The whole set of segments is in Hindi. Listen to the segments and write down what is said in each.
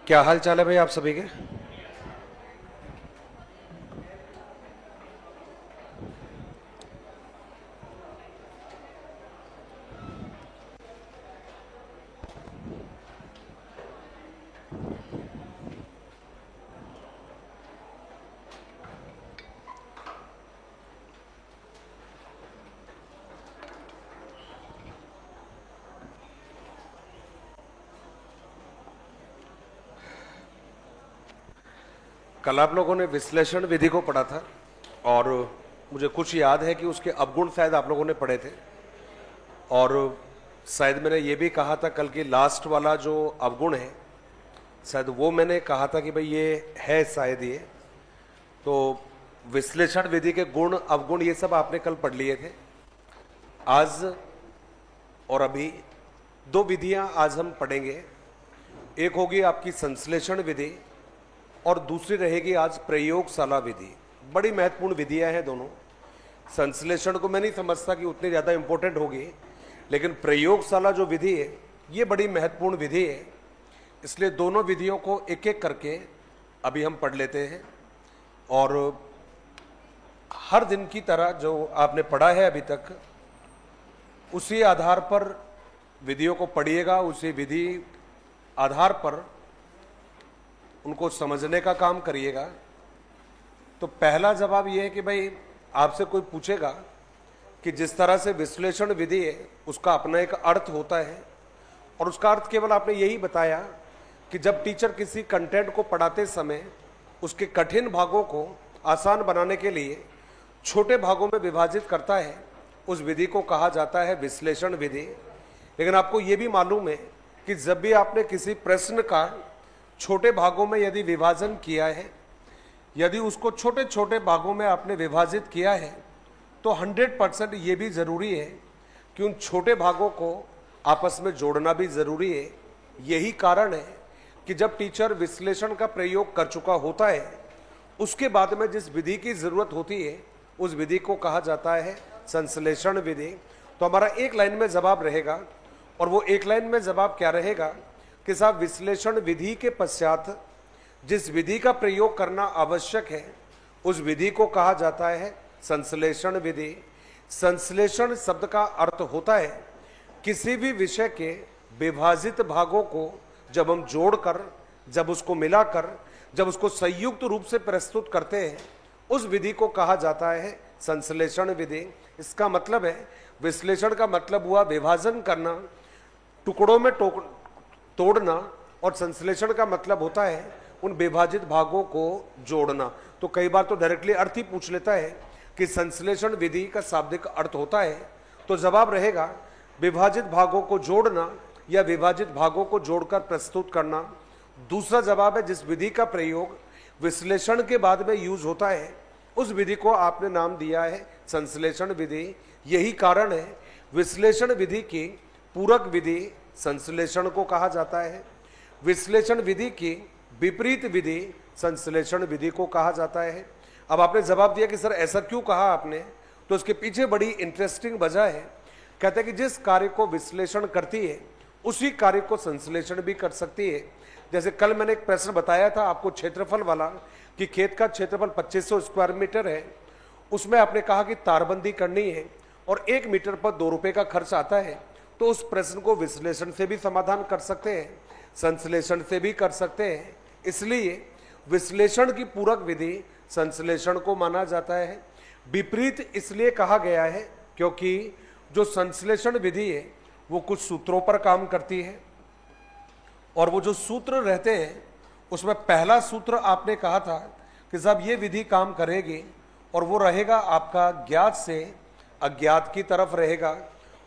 क्या हाल चाल है भाई आप सभी के। कल आप लोगों ने विश्लेषण विधि को पढ़ा था और मुझे कुछ याद है कि उसके अवगुण शायद आप लोगों ने पढ़े थे और शायद मैंने ये भी कहा था कल की लास्ट वाला जो अवगुण है शायद वो मैंने कहा था कि भाई ये है शायद ये। तो विश्लेषण विधि के गुण अवगुण ये सब आपने कल पढ़ लिए थे। आज और अभी दो विधियां आज हम पढ़ेंगे। एक होगी आपकी संश्लेषण विधि और दूसरी रहेगी आज प्रयोगशाला विधि। बड़ी महत्वपूर्ण विधियां हैं दोनों। संश्लेषण को मैं नहीं समझता कि उतनी ज़्यादा इंपॉर्टेंट होगी, लेकिन प्रयोगशाला जो विधि है ये बड़ी महत्वपूर्ण विधि है। इसलिए दोनों विधियों को एक एक करके अभी हम पढ़ लेते हैं और हर दिन की तरह जो आपने पढ़ा है अभी तक उसी आधार पर विधियों को पढ़िएगा, उसी विधि आधार पर उनको समझने का काम करिएगा। तो पहला जवाब यह है कि भाई आपसे कोई पूछेगा कि जिस तरह से विश्लेषण विधि है उसका अपना एक अर्थ होता है और उसका अर्थ केवल आपने यही बताया कि जब टीचर किसी कंटेंट को पढ़ाते समय उसके कठिन भागों को आसान बनाने के लिए छोटे भागों में विभाजित करता है, उस विधि को कहा जाता है विश्लेषण विधि। लेकिन आपको ये भी मालूम है कि जब भी आपने किसी प्रश्न का छोटे भागों में यदि विभाजन किया है, यदि उसको छोटे छोटे भागों में आपने विभाजित किया है, तो 100% ये भी ज़रूरी है कि उन छोटे भागों को आपस में जोड़ना भी ज़रूरी है। यही कारण है कि जब टीचर विश्लेषण का प्रयोग कर चुका होता है उसके बाद में जिस विधि की ज़रूरत होती है उस विधि को कहा जाता है संश्लेषण विधि। तो हमारा एक लाइन में जवाब रहेगा और वो एक लाइन में जवाब क्या रहेगा कि साहब विश्लेषण विधि के पश्चात जिस विधि का प्रयोग करना आवश्यक है उस विधि को कहा जाता है संश्लेषण विधि। संश्लेषण शब्द का अर्थ होता है किसी भी विषय के विभाजित भागों को जब हम जोड़कर, जब उसको मिलाकर, जब उसको संयुक्त रूप से प्रस्तुत करते हैं उस विधि को कहा जाता है संश्लेषण विधि। इसका मतलब है विश्लेषण का मतलब हुआ विभाजन करना, टुकड़ों में तोड़ना, और संश्लेषण का मतलब होता है उन विभाजित भागों को जोड़ना। तो कई बार तो डायरेक्टली अर्थ ही पूछ लेता है कि संश्लेषण विधि का शाब्दिक अर्थ होता है, तो जवाब रहेगा विभाजित भागों को जोड़ना या विभाजित भागों को जोड़कर प्रस्तुत करना। दूसरा जवाब है जिस विधि का प्रयोग विश्लेषण के बाद में यूज होता है उस विधि को आपने नाम दिया है संश्लेषण विधि। यही कारण है विश्लेषण विधि की पूरक विधि संश्लेषण को कहा जाता है, विश्लेषण विधि की विपरीत विधि संश्लेषण विधि को कहा जाता है। अब आपने जवाब दिया कि सर ऐसा क्यों कहा आपने, तो उसके पीछे बड़ी इंटरेस्टिंग वजह है। कहते हैं कि जिस कार्य को विश्लेषण करती है उसी कार्य को संश्लेषण भी कर सकती है। जैसे कल मैंने एक प्रश्न बताया था आपको क्षेत्रफल वाला कि खेत का क्षेत्रफल 2500 स्क्वायर मीटर है, उसमें आपने कहा कि तारबंदी करनी है और 1 मीटर पर 2 रुपए का खर्च आता है, तो उस प्रश्न को विश्लेषण से भी समाधान कर सकते हैं, संश्लेषण से भी कर सकते हैं। इसलिए विश्लेषण की पूरक विधि संश्लेषण को माना जाता है। विपरीत इसलिए कहा गया है क्योंकि जो संश्लेषण विधि है वो कुछ सूत्रों पर काम करती है और वो जो सूत्र रहते हैं उसमें पहला सूत्र आपने कहा था कि साहब ये विधि काम करेगी और वो रहेगा आपका ज्ञात से अज्ञात की तरफ रहेगा।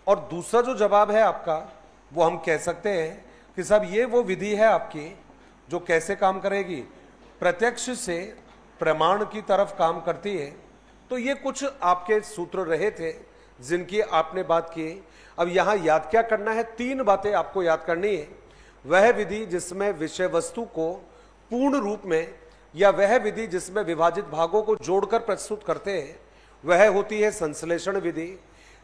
और दूसरा जो जवाब है आपका वो हम कह सकते हैं कि साहब ये वो विधि है आपकी जो कैसे काम करेगी, प्रत्यक्ष से प्रमाण की तरफ काम करती है। तो ये कुछ आपके सूत्र रहे थे जिनकी आपने बात की। अब यहाँ याद क्या करना है, 3 बातें आपको याद करनी है। वह विधि जिसमें विषय वस्तु को पूर्ण रूप में, या वह विधि जिसमें विभाजित भागों को जोड़कर प्रस्तुत करते हैं, वह होती है संश्लेषण विधि।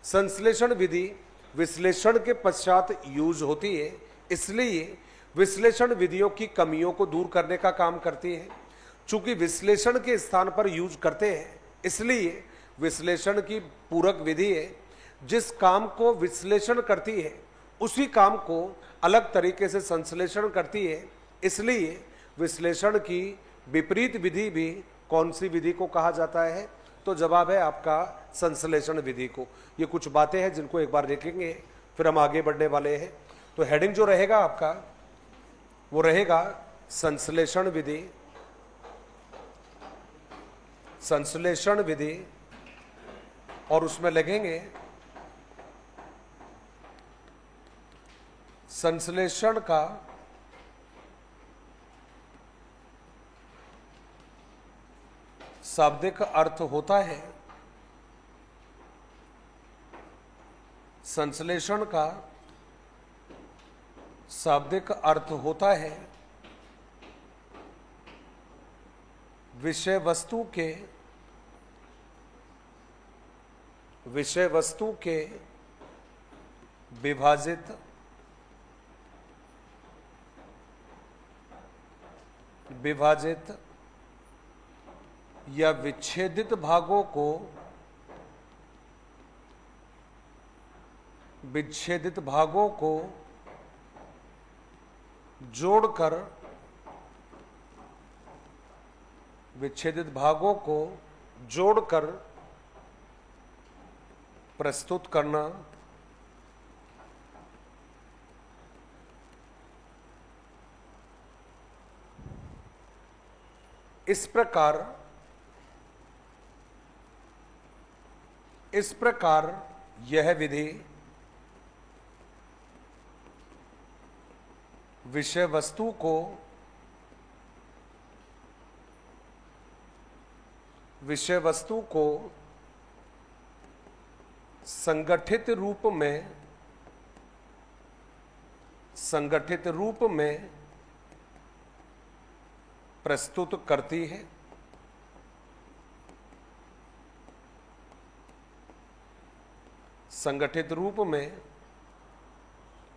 संश्लेषण विधि विश्लेषण के पश्चात यूज होती है, इसलिए विश्लेषण विधियों की कमियों को दूर करने का काम करती है। चूंकि विश्लेषण के स्थान पर यूज करते हैं, इसलिए विश्लेषण की पूरक विधि है। जिस काम को विश्लेषण करती है उसी काम को अलग तरीके से संश्लेषण करती है, इसलिए विश्लेषण की विपरीत विधि भी कौन सी विधि को कहा जाता है? तो जवाब है आपका संश्लेषण विधि को। ये कुछ बातें हैं जिनको एक बार देखेंगे, फिर हम आगे बढ़ने वाले हैं। तो हेडिंग जो रहेगा आपका वो रहेगा संश्लेषण विधि। संश्लेषण विधि, और उसमें लगेंगे संश्लेषण का शाब्दिक अर्थ होता है, संश्लेषण का शाब्दिक अर्थ होता है विषय वस्तु के विभाजित या विच्छेदित भागों को जोड़कर प्रस्तुत करना। इस प्रकार यह विधि विषय वस्तु को संगठित रूप में प्रस्तुत करती है। संगठित रूप में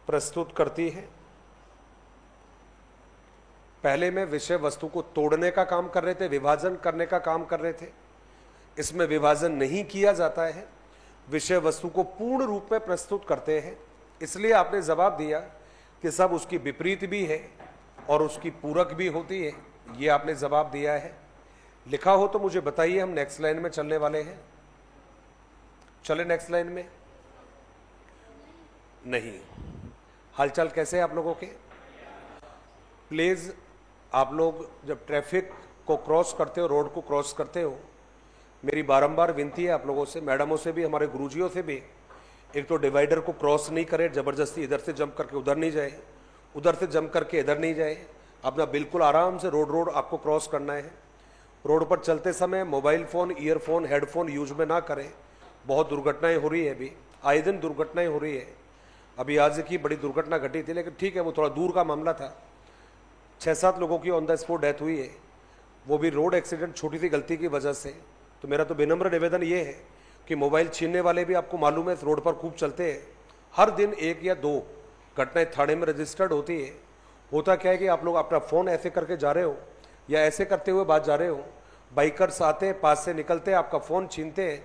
प्रस्तुत करती है। पहले में विषय वस्तु को तोड़ने का काम कर रहे थे, विभाजन करने का काम कर रहे थे। इसमें विभाजन नहीं किया जाता है, विषय वस्तु को पूर्ण रूप में प्रस्तुत करते हैं। इसलिए आपने जवाब दिया कि सब उसकी विपरीत भी है और उसकी पूरक भी होती है। ये आपने जवाब दिया है। लिखा हो तो मुझे बताइए, हम नेक्स्ट लाइन में चलने वाले हैं। चले नेक्स्ट लाइन में? नहीं। हालचाल कैसे है आप लोगों के? प्लीज आप लोग जब ट्रैफिक को क्रॉस करते हो, रोड को क्रॉस करते हो, मेरी बारंबार विनती है आप लोगों से, मैडमों से भी, हमारे गुरुजियों से भी, एक तो डिवाइडर को क्रॉस नहीं करें जबरदस्ती, इधर से जंप करके उधर नहीं जाए, उधर से जंप करके इधर नहीं जाए। अपना बिल्कुल आराम से रोड आपको क्रॉस करना है। रोड पर चलते समय mobile phone, earphone, headphone use में ना करें। बहुत दुर्घटनाएं हो रही है, अभी आए दिन दुर्घटनाएं हो रही है। अभी आज की बड़ी दुर्घटना घटी थी, लेकिन ठीक है वो थोड़ा दूर का मामला था। 6-7 लोगों की ऑन द स्पॉट डेथ हुई है, वो भी रोड एक्सीडेंट, छोटी सी गलती की वजह से। तो मेरा तो विनम्र निवेदन ये है कि मोबाइल छीनने वाले भी, आपको मालूम है, रोड पर खूब चलते हैं। हर दिन 1 या 2 घटनाएं थाने में रजिस्टर्ड होती है। होता क्या है कि आप लोग अपना फ़ोन ऐसे करके जा रहे हो या ऐसे करते हुए बात जा रहे हो, बाइकर्स आते हैं, पास से निकलते हैं, आपका फ़ोन छीनते हैं,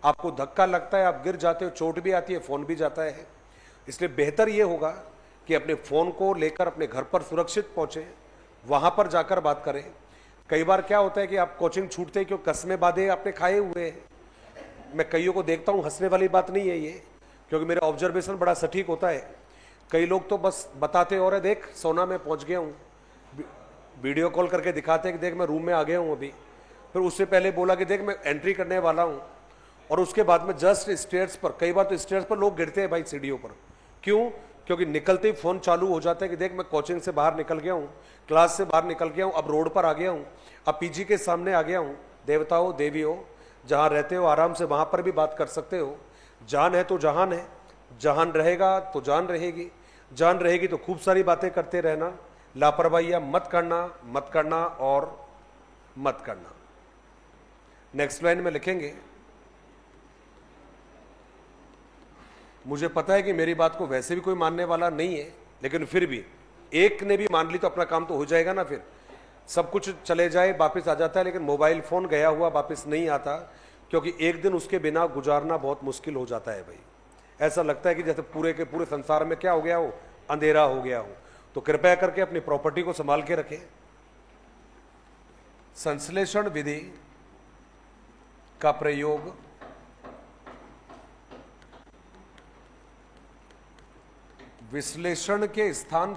आपको धक्का लगता है, आप गिर जाते हो, चोट भी आती है, फ़ोन भी जाता है। इसलिए बेहतर ये होगा कि अपने फ़ोन को लेकर अपने घर पर सुरक्षित पहुँचें, वहाँ पर जाकर बात करें। कई बार क्या होता है कि आप कोचिंग छूटते हैं क्यों, कस्में बाधे आपने खाए हुए हैं। मैं कईयों को देखता हूँ, हंसने वाली बात नहीं है ये, क्योंकि मेरा ऑब्जर्वेशन बड़ा सटीक होता है। कई लोग तो बस बताते और है, देख सोना मैं पहुँच गया हूँ, वीडियो कॉल करके दिखाते हैं कि देख मैं रूम में आ गया हूँ अभी, फिर उससे पहले बोला कि देख मैं एंट्री करने वाला हूँ, और उसके बाद में जस्ट स्टेयर्स पर, कई बार तो स्टेयर्स पर लोग गिरते हैं भाई, सीढ़ियों पर। क्यों? क्योंकि निकलते ही फ़ोन चालू हो जाता है कि देख मैं कोचिंग से बाहर निकल गया हूँ, क्लास से बाहर निकल गया हूँ, अब रोड पर आ गया हूँ, अब पीजी के सामने आ गया हूँ। देवताओं देवियों, जहाँ रहते हो आराम से वहाँ पर भी बात कर सकते हो। जान है तो जहान है, जहान रहेगा तो जान रहेगी, जान रहेगी तो खूब सारी बातें करते रहना। लापरवाहियाँ मत करना और मत करना। नेक्स्ट लाइन में लिखेंगे, मुझे पता है कि मेरी बात को वैसे भी कोई मानने वाला नहीं है, लेकिन फिर भी एक ने भी मान ली तो अपना काम तो हो जाएगा ना, फिर सब कुछ चले जाए वापस आ जाता है, लेकिन मोबाइल फोन गया हुआ वापस नहीं आता, क्योंकि एक दिन उसके बिना गुजारना बहुत मुश्किल हो जाता है भाई। ऐसा लगता है कि जैसे पूरे के पूरे संसार में क्या हो गया हो, अंधेरा हो गया हो। तो कृपया करके अपनी प्रॉपर्टी को संभाल के रखें। संश्लेषण विधि का प्रयोग विश्लेषण के स्थान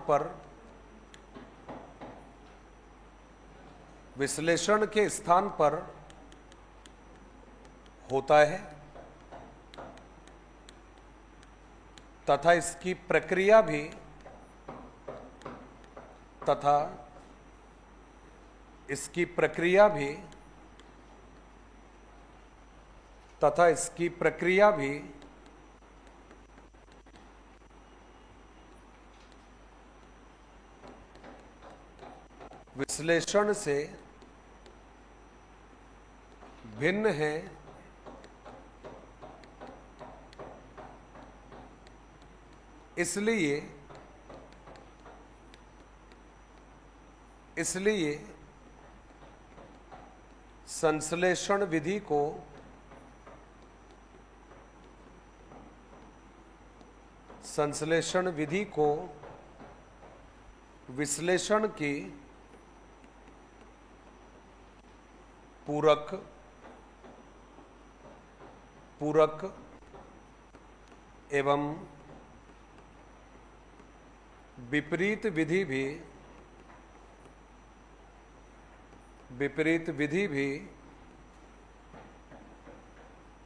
पर होता है तथा इसकी प्रक्रिया भी विश्लेषण से भिन्न है, इसलिए संश्लेषण विधि को विश्लेषण की पूरक एवं विपरीत विधि भी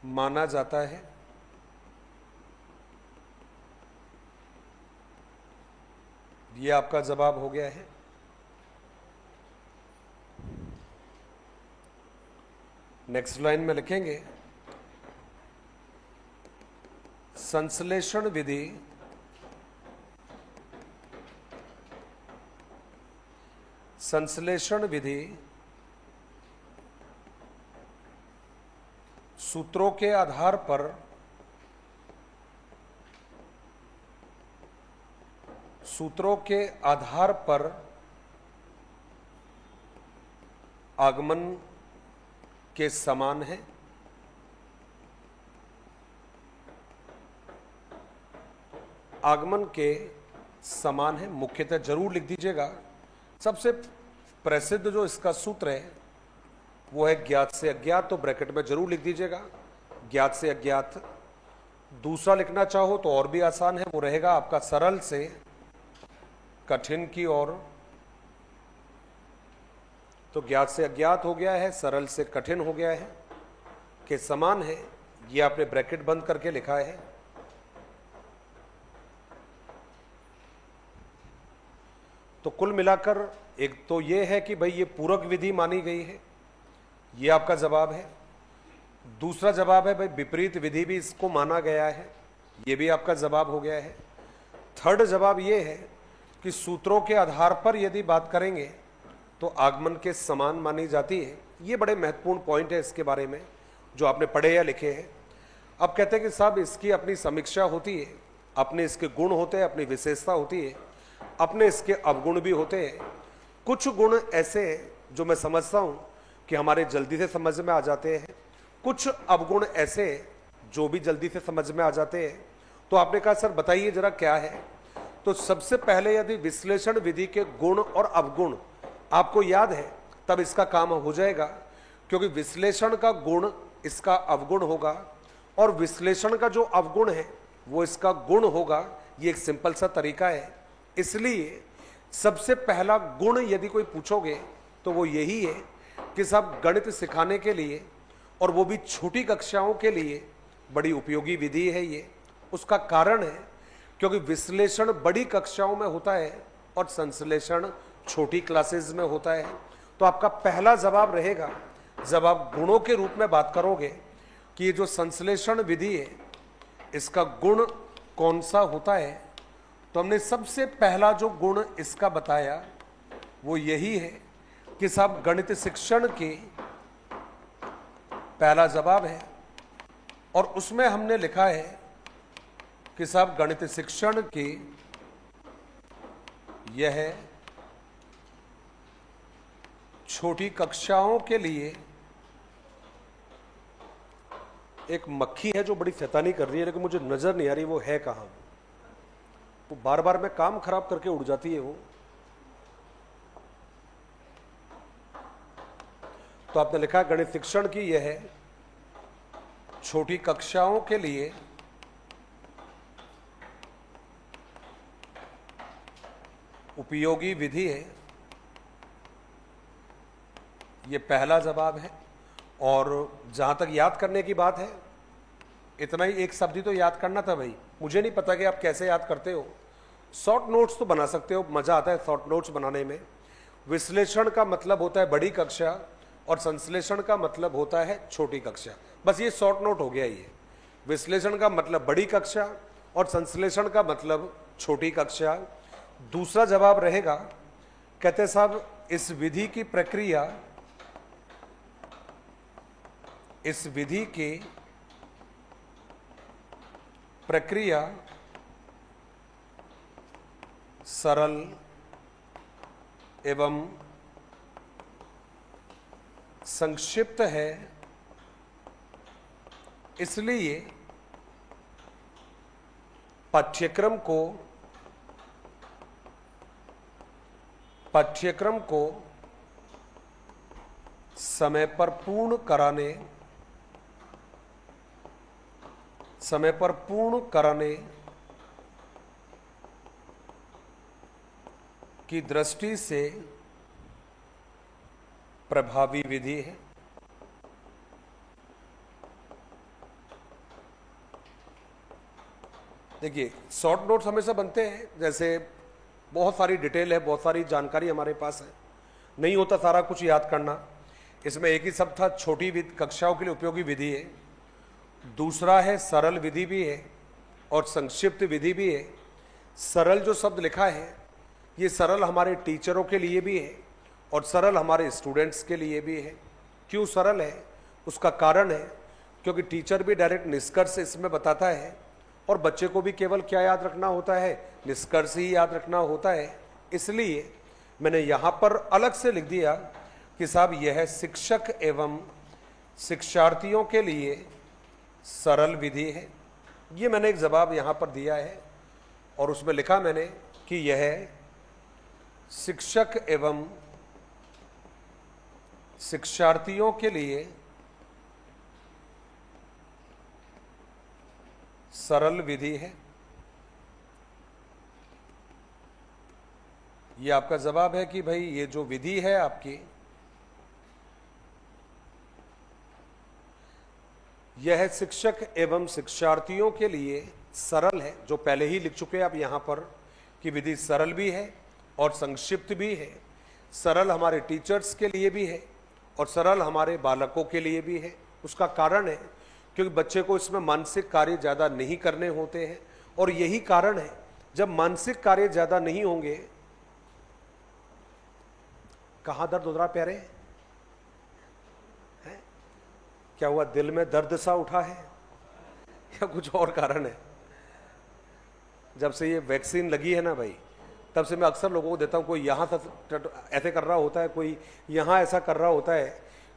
माना जाता है। ये आपका जवाब हो गया है। नेक्स्ट लाइन में लिखेंगे संश्लेषण विधि सूत्रों के आधार पर आगमन के समान है। आगमन के समान है, मुख्यतः जरूर लिख दीजिएगा। सबसे प्रसिद्ध जो इसका सूत्र है वो है ज्ञात से अज्ञात, तो ब्रैकेट में जरूर लिख दीजिएगा ज्ञात से अज्ञात। दूसरा लिखना चाहो तो और भी आसान है, वो रहेगा आपका सरल से कठिन की ओर। तो ज्ञात से अज्ञात हो गया है, सरल से कठिन हो गया है, के समान है, ये आपने ब्रैकेट बंद करके लिखा है। तो कुल मिलाकर एक तो ये है कि भाई ये पूरक विधि मानी गई है, ये आपका जवाब है। दूसरा जवाब है भाई विपरीत विधि भी इसको माना गया है, ये भी आपका जवाब हो गया है। थर्ड जवाब ये है कि सूत्रों के आधार पर यदि बात करेंगे तो आगमन के समान मानी जाती है। ये बड़े महत्वपूर्ण पॉइंट है इसके बारे में जो आपने पढ़े या लिखे हैं। अब कहते हैं कि साहब इसकी अपनी समीक्षा होती है, अपने इसके गुण होते हैं, अपनी विशेषता होती है, अपने इसके अवगुण भी होते हैं। कुछ गुण ऐसे हैं जो मैं समझता हूं कि हमारे जल्दी से समझ में आ जाते हैं, कुछ अवगुण ऐसे जो भी जल्दी से समझ में आ जाते हैं। तो आपने कहा सर बताइए जरा क्या है। तो सबसे पहले यदि विश्लेषण विधि के गुण और अवगुण आपको याद है तब इसका काम हो जाएगा, क्योंकि विश्लेषण का गुण इसका अवगुण होगा और विश्लेषण का जो अवगुण है वो इसका गुण होगा। ये एक सिंपल सा तरीका है। इसलिए सबसे पहला गुण यदि कोई पूछोगे तो वो यही है कि साहब गणित सिखाने के लिए, और वो भी छोटी कक्षाओं के लिए, बड़ी उपयोगी विधि है ये। उसका कारण है क्योंकि विश्लेषण बड़ी कक्षाओं में होता है और संश्लेषण छोटी क्लासेस में होता है। तो आपका पहला जवाब रहेगा, जब आप गुणों के रूप में बात करोगे कि ये जो संश्लेषण विधि है इसका गुण कौन सा होता है, तो हमने सबसे पहला जो गुण इसका बताया वो यही है कि साहब गणित शिक्षण की पहला जवाब है। और उसमें हमने लिखा है कि साहब गणित शिक्षण की यह छोटी कक्षाओं के लिए एक मक्खी है जो बड़ी शैतानी कर रही है, लेकिन मुझे नजर नहीं आ रही वो है कहां। वो बार बार मैं काम खराब करके उड़ जाती है वो। तो आपने लिखा गणित शिक्षण की यह छोटी कक्षाओं के लिए उपयोगी विधि है। यह पहला जवाब है। और जहां तक याद करने की बात है, इतना ही एक शब्द ही तो याद करना था भाई। मुझे नहीं पता कि आप कैसे याद करते हो। शॉर्ट नोट्स तो बना सकते हो, मजा आता है शॉर्ट नोट्स बनाने में। विश्लेषण का मतलब होता है बड़ी कक्षा और संश्लेषण का मतलब होता है छोटी कक्षा। बस ये शॉर्ट नोट हो गया। ये विश्लेषण का मतलब बड़ी कक्षा और संश्लेषण का मतलब छोटी कक्षा। दूसरा जवाब रहेगा, कहते साहब इस विधि की प्रक्रिया सरल एवं संक्षिप्त है, इसलिए पाठ्यक्रम को समय पर पूर्ण कराने की दृष्टि से प्रभावी विधि है। देखिए शॉर्ट नोट्स हमेशा बनते हैं, जैसे बहुत सारी डिटेल है, बहुत सारी जानकारी हमारे पास है, नहीं होता सारा कुछ याद करना। इसमें एक ही शब्द था, छोटी कक्षाओं के लिए उपयोगी विधि है। दूसरा है सरल विधि भी है और संक्षिप्त विधि भी है। सरल जो शब्द लिखा है, ये सरल हमारे टीचरों के लिए भी है और सरल हमारे स्टूडेंट्स के लिए भी है। क्यों सरल है? उसका कारण है क्योंकि टीचर भी डायरेक्ट निष्कर्ष इसमें बताता है और बच्चे को भी केवल क्या याद रखना होता है, निष्कर्ष ही याद रखना होता है। इसलिए मैंने यहाँ पर अलग से लिख दिया कि साहब यह शिक्षक एवं शिक्षार्थियों के लिए सरल विधि है। ये मैंने एक जवाब यहाँ पर दिया है और उसमें लिखा मैंने कि यह शिक्षक एवं शिक्षार्थियों के लिए सरल विधि है। ये आपका जवाब है कि भाई ये जो विधि है आपकी, यह शिक्षक एवं शिक्षार्थियों के लिए सरल है। जो पहले ही लिख चुके हैं आप यहां पर कि विधि सरल भी है और संक्षिप्त भी है। सरल हमारे टीचर्स के लिए भी है और सरल हमारे बालकों के लिए भी है। उसका कारण है क्योंकि बच्चे को इसमें मानसिक कार्य ज़्यादा नहीं करने होते हैं और यही कारण है जब मानसिक कार्य ज़्यादा नहीं होंगे। कहाँ दर्द हो रहा प्यारे? है? क्या हुआ, दिल में दर्द सा उठा है या कुछ और कारण है? जब से ये वैक्सीन लगी है ना भाई, तब से मैं अक्सर लोगों को देता हूँ, कोई यहाँ ऐसे कर रहा होता है, कोई यहाँ ऐसा कर रहा होता है,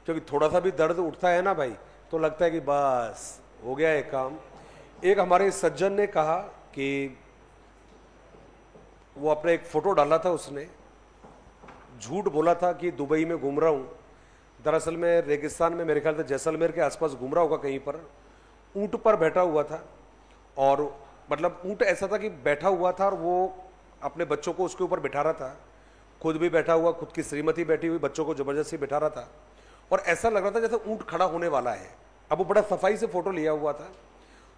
क्योंकि थोड़ा सा भी दर्द उठता है ना भाई तो लगता है कि बस हो गया ये काम। एक हमारे सज्जन ने कहा कि वो अपने एक फोटो डाला था, उसने झूठ बोला था कि दुबई में घूम रहा हूँ। दरअसल में रेगिस्तान में, मेरे ख्याल से जैसलमेर के आसपास घूम रहा होगा कहीं पर, ऊंट पर बैठा हुआ था। और मतलब ऊंट ऐसा था कि बैठा हुआ था और वो अपने बच्चों को उसके ऊपर बिठा रहा था, खुद भी बैठा हुआ, खुद की श्रीमती बैठी हुई, बच्चों को जबरदस्ती बिठा रहा था और ऐसा लग रहा था जैसे ऊंट खड़ा होने वाला है। अब वो बड़ा सफाई से फोटो लिया हुआ था।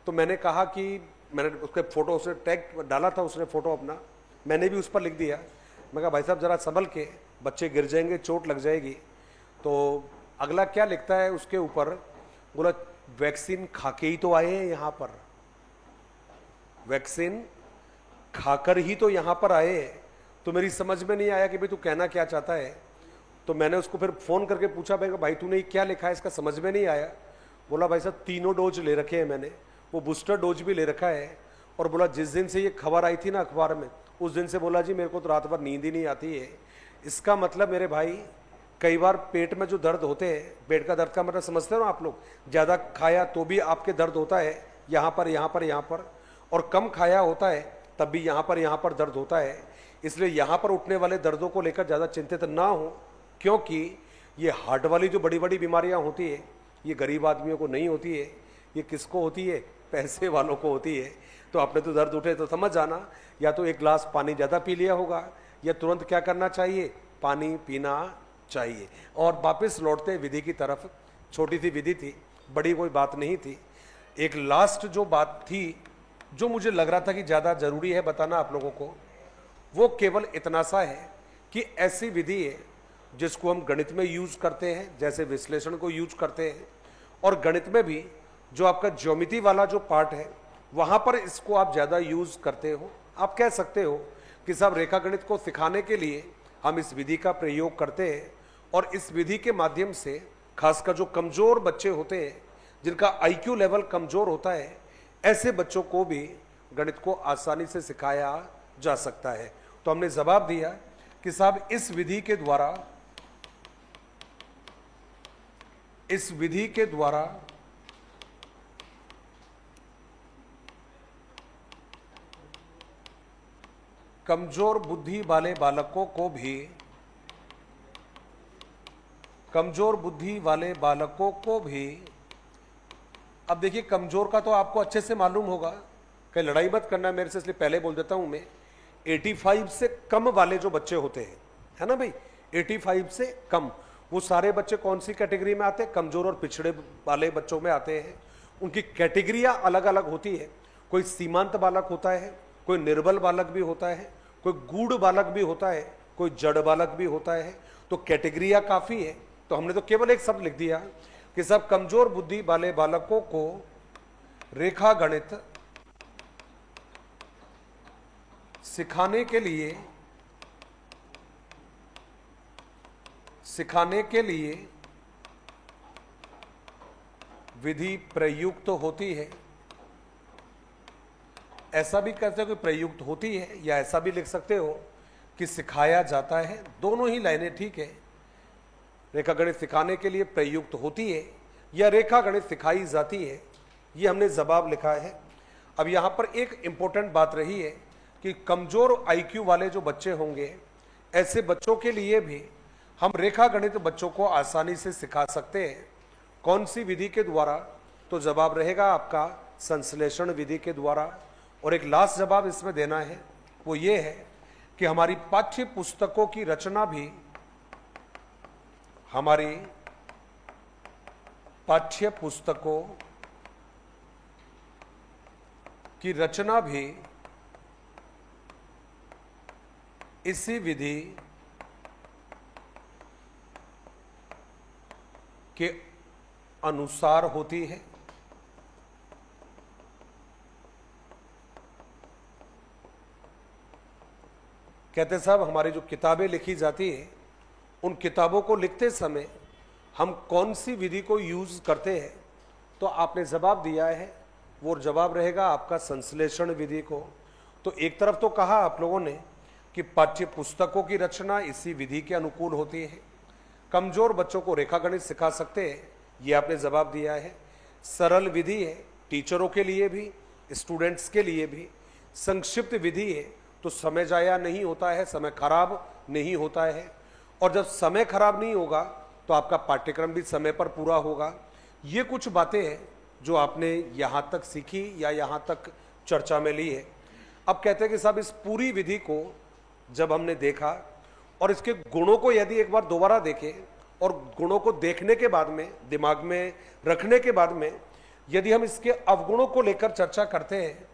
तो मैंने कहा कि मैंने उसके फोटो, उसने टैग डाला था उसने फोटो अपना, मैंने भी उस पर लिख दिया। मैं कहा भाई साहब जरा संभल के, बच्चे गिर जाएंगे, चोट लग जाएगी। तो अगला क्या लिखता है उसके ऊपर, बोला वैक्सीन खा के ही तो आए हैं यहाँ पर, वैक्सीन खाकर ही तो यहाँ पर आए हैं। तो मेरी समझ में नहीं आया कि भाई तू कहना क्या चाहता है। तो मैंने उसको फिर फोन करके पूछा, भाई तूने क्या लिखा है, इसका समझ में नहीं आया। बोला भाई साहब 3 डोज ले रखे हैं मैंने, वो बूस्टर डोज भी ले रखा है। और बोला जिस दिन से ये खबर आई थी ना अखबार में, उस दिन से बोला जी मेरे को तो रात भर नींद ही नहीं आती है। इसका मतलब मेरे भाई, कई बार पेट में जो दर्द होते हैं, पेट का दर्द का मतलब समझते हो ना आप लोग, ज़्यादा खाया तो भी आपके दर्द होता है यहाँ पर, यहाँ पर, यहाँ पर, और कम खाया होता है तब भी यहाँ पर दर्द होता है। इसलिए यहाँ पर उठने वाले दर्दों को लेकर ज़्यादा चिंतित ना हो, क्योंकि ये हार्ट वाली जो बड़ी बड़ी बीमारियाँ होती है ये गरीब आदमियों को नहीं होती है, ये किसको होती है? पैसे वालों को होती है। तो आपने तो दर्द उठे तो समझ जाना, या तो एक गिलास पानी ज़्यादा पी लिया होगा, या तुरंत क्या करना चाहिए, पानी पीना चाहिए। और वापस लौटते विधि की तरफ, छोटी सी विधि थी, बड़ी कोई बात नहीं थी। एक लास्ट जो बात थी जो मुझे लग रहा था कि ज़्यादा ज़रूरी है बताना आप लोगों को, वो केवल इतना सा है कि ऐसी विधि है जिसको हम गणित में यूज करते हैं, जैसे विश्लेषण को यूज करते हैं, और गणित में भी जो आपका ज्योमेट्री वाला जो पार्ट है वहाँ पर इसको आप ज़्यादा यूज करते हो। आप कह सकते हो कि साहब रेखा गणित को सिखाने के लिए हम इस विधि का प्रयोग करते हैं, और इस विधि के माध्यम से खासकर जो कमज़ोर बच्चे होते हैं, जिनका आईक्यू लेवल कमज़ोर होता है, ऐसे बच्चों को भी गणित को आसानी से सिखाया जा सकता है। तो हमने जवाब दिया कि साहब इस विधि के द्वारा कमजोर बुद्धि वाले बालकों को भी, अब देखिए कमजोर का तो आपको अच्छे से मालूम होगा, कहीं लड़ाई मत करना मेरे से, इसलिए पहले बोल देता हूं मैं, 85 से कम वाले जो बच्चे होते हैं, है ना भाई, 85 से कम, वो सारे बच्चे कौन सी कैटेगरी में आते हैं? कमजोर और पिछड़े वाले बच्चों में आते हैं। उनकी कैटेगरियां अलग अलग होती है, कोई सीमांत बालक होता है, कोई निर्बल बालक भी होता है, कोई गूढ़ बालक भी होता है, कोई जड़ बालक भी होता है। तो कैटेगरियां काफी है। तो हमने तो केवल एक शब्द लिख दिया कि सब कमजोर बुद्धि वाले बालकों को रेखा गणित सिखाने के लिए विधि प्रयुक्त होती है। ऐसा भी कहते हो कि प्रयुक्त होती है, या ऐसा भी लिख सकते हो कि सिखाया जाता है। दोनों ही लाइनें ठीक है। रेखा गणित सिखाने के लिए प्रयुक्त होती है या रेखा गणित सिखाई जाती है, ये हमने जवाब लिखा है। अब यहाँ पर एक इंपॉर्टेंट बात रही है कि कमजोर आईक्यू वाले जो बच्चे होंगे, ऐसे बच्चों के लिए भी हम रेखा गणित बच्चों को आसानी से सिखा सकते हैं। कौन सी विधि के द्वारा? तो जवाब रहेगा आपका संश्लेषण विधि के द्वारा। और एक लास्ट जवाब इसमें देना है, वो ये है कि हमारी पाठ्य पुस्तकों की रचना भी, हमारी पाठ्य पुस्तकों की रचना भी इसी विधि के अनुसार होती है। कहते साहब हमारी जो किताबें लिखी जाती है, उन किताबों को लिखते समय हम कौन सी विधि को यूज करते हैं? तो आपने जवाब दिया है, वो जवाब रहेगा आपका संश्लेषण विधि को। तो एक तरफ तो कहा आप लोगों ने कि पाठ्य पुस्तकों की रचना इसी विधि के अनुकूल होती है, कमजोर बच्चों को रेखा गणित सिखा सकते हैं, ये आपने जवाब दिया है। सरल विधि है, टीचरों के लिए भी स्टूडेंट्स के लिए भी। संक्षिप्त विधि है, तो समय जाया नहीं होता है, समय खराब नहीं होता है, और जब समय खराब नहीं होगा तो आपका पाठ्यक्रम भी समय पर पूरा होगा। ये कुछ बातें हैं जो आपने यहाँ तक सीखी या यहाँ तक चर्चा में ली है। अब कहते हैं कि साहब इस पूरी विधि को जब हमने देखा और इसके गुणों को यदि एक बार दोबारा देखें, और गुणों को देखने के बाद में, दिमाग में रखने के बाद में, यदि हम इसके अवगुणों को लेकर चर्चा करते हैं,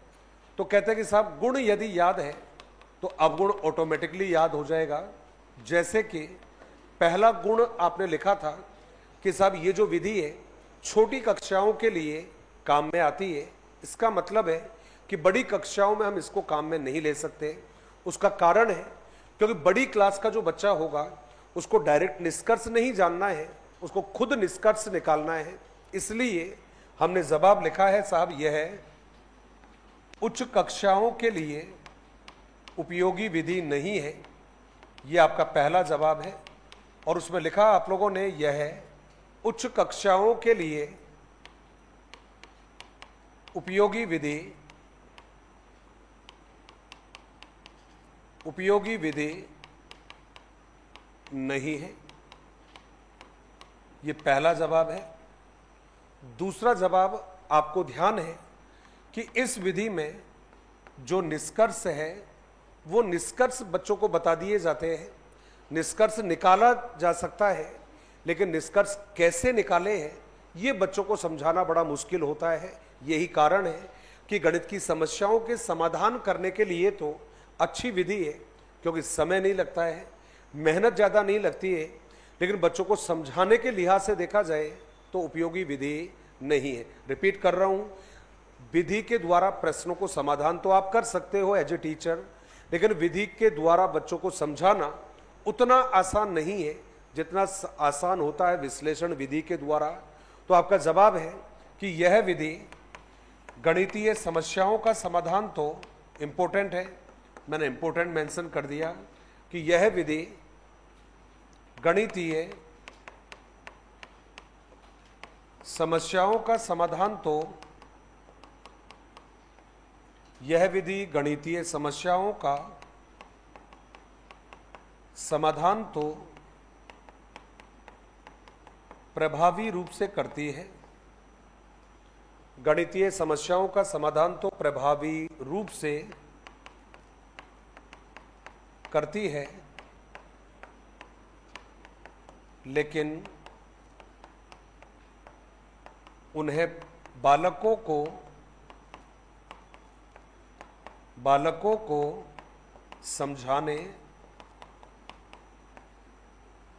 तो कहते हैं कि साहब गुण यदि याद है तो अवगुण ऑटोमेटिकली याद हो जाएगा। जैसे कि पहला गुण आपने लिखा था कि साहब ये जो विधि है छोटी कक्षाओं के लिए काम में आती है। इसका मतलब है कि बड़ी कक्षाओं में हम इसको काम में नहीं ले सकते। उसका कारण है क्योंकि बड़ी क्लास का जो बच्चा होगा उसको डायरेक्ट निष्कर्ष नहीं जानना है, उसको खुद निष्कर्ष निकालना है। इसलिए हमने जवाब लिखा है साहब यह है, उच्च कक्षाओं के लिए उपयोगी विधि नहीं है, ये आपका पहला जवाब है। और उसमें लिखा आप लोगों ने यह है उच्च कक्षाओं के लिए उपयोगी विधि नहीं है, ये पहला जवाब है। दूसरा जवाब आपको ध्यान है कि इस विधि में जो निष्कर्ष है वो निष्कर्ष बच्चों को बता दिए जाते हैं। निष्कर्ष निकाला जा सकता है, लेकिन निष्कर्ष कैसे निकाले हैं ये बच्चों को समझाना बड़ा मुश्किल होता है। यही कारण है कि गणित की समस्याओं के समाधान करने के लिए तो अच्छी विधि है, क्योंकि समय नहीं लगता है, मेहनत ज़्यादा नहीं लगती है, लेकिन बच्चों को समझाने के लिहाज से देखा जाए तो उपयोगी विधि नहीं है। रिपीट कर रहा हूँ, विधि के द्वारा प्रश्नों को समाधान तो आप कर सकते हो एज ए टीचर, लेकिन विधि के द्वारा बच्चों को समझाना उतना आसान नहीं है जितना आसान होता है विश्लेषण विधि के द्वारा। तो आपका जवाब है कि यह विधि गणितीय समस्याओं का समाधान तो इम्पोर्टेंट है, मैंने इम्पोर्टेंट मेंशन कर दिया कि यह विधि गणितीय समस्याओं का समाधान तो यह विधि गणितीय समस्याओं का समाधान तो प्रभावी रूप से करती है। गणितीय समस्याओं का समाधान तो प्रभावी रूप से करती है, लेकिन उन्हें बालकों को समझाने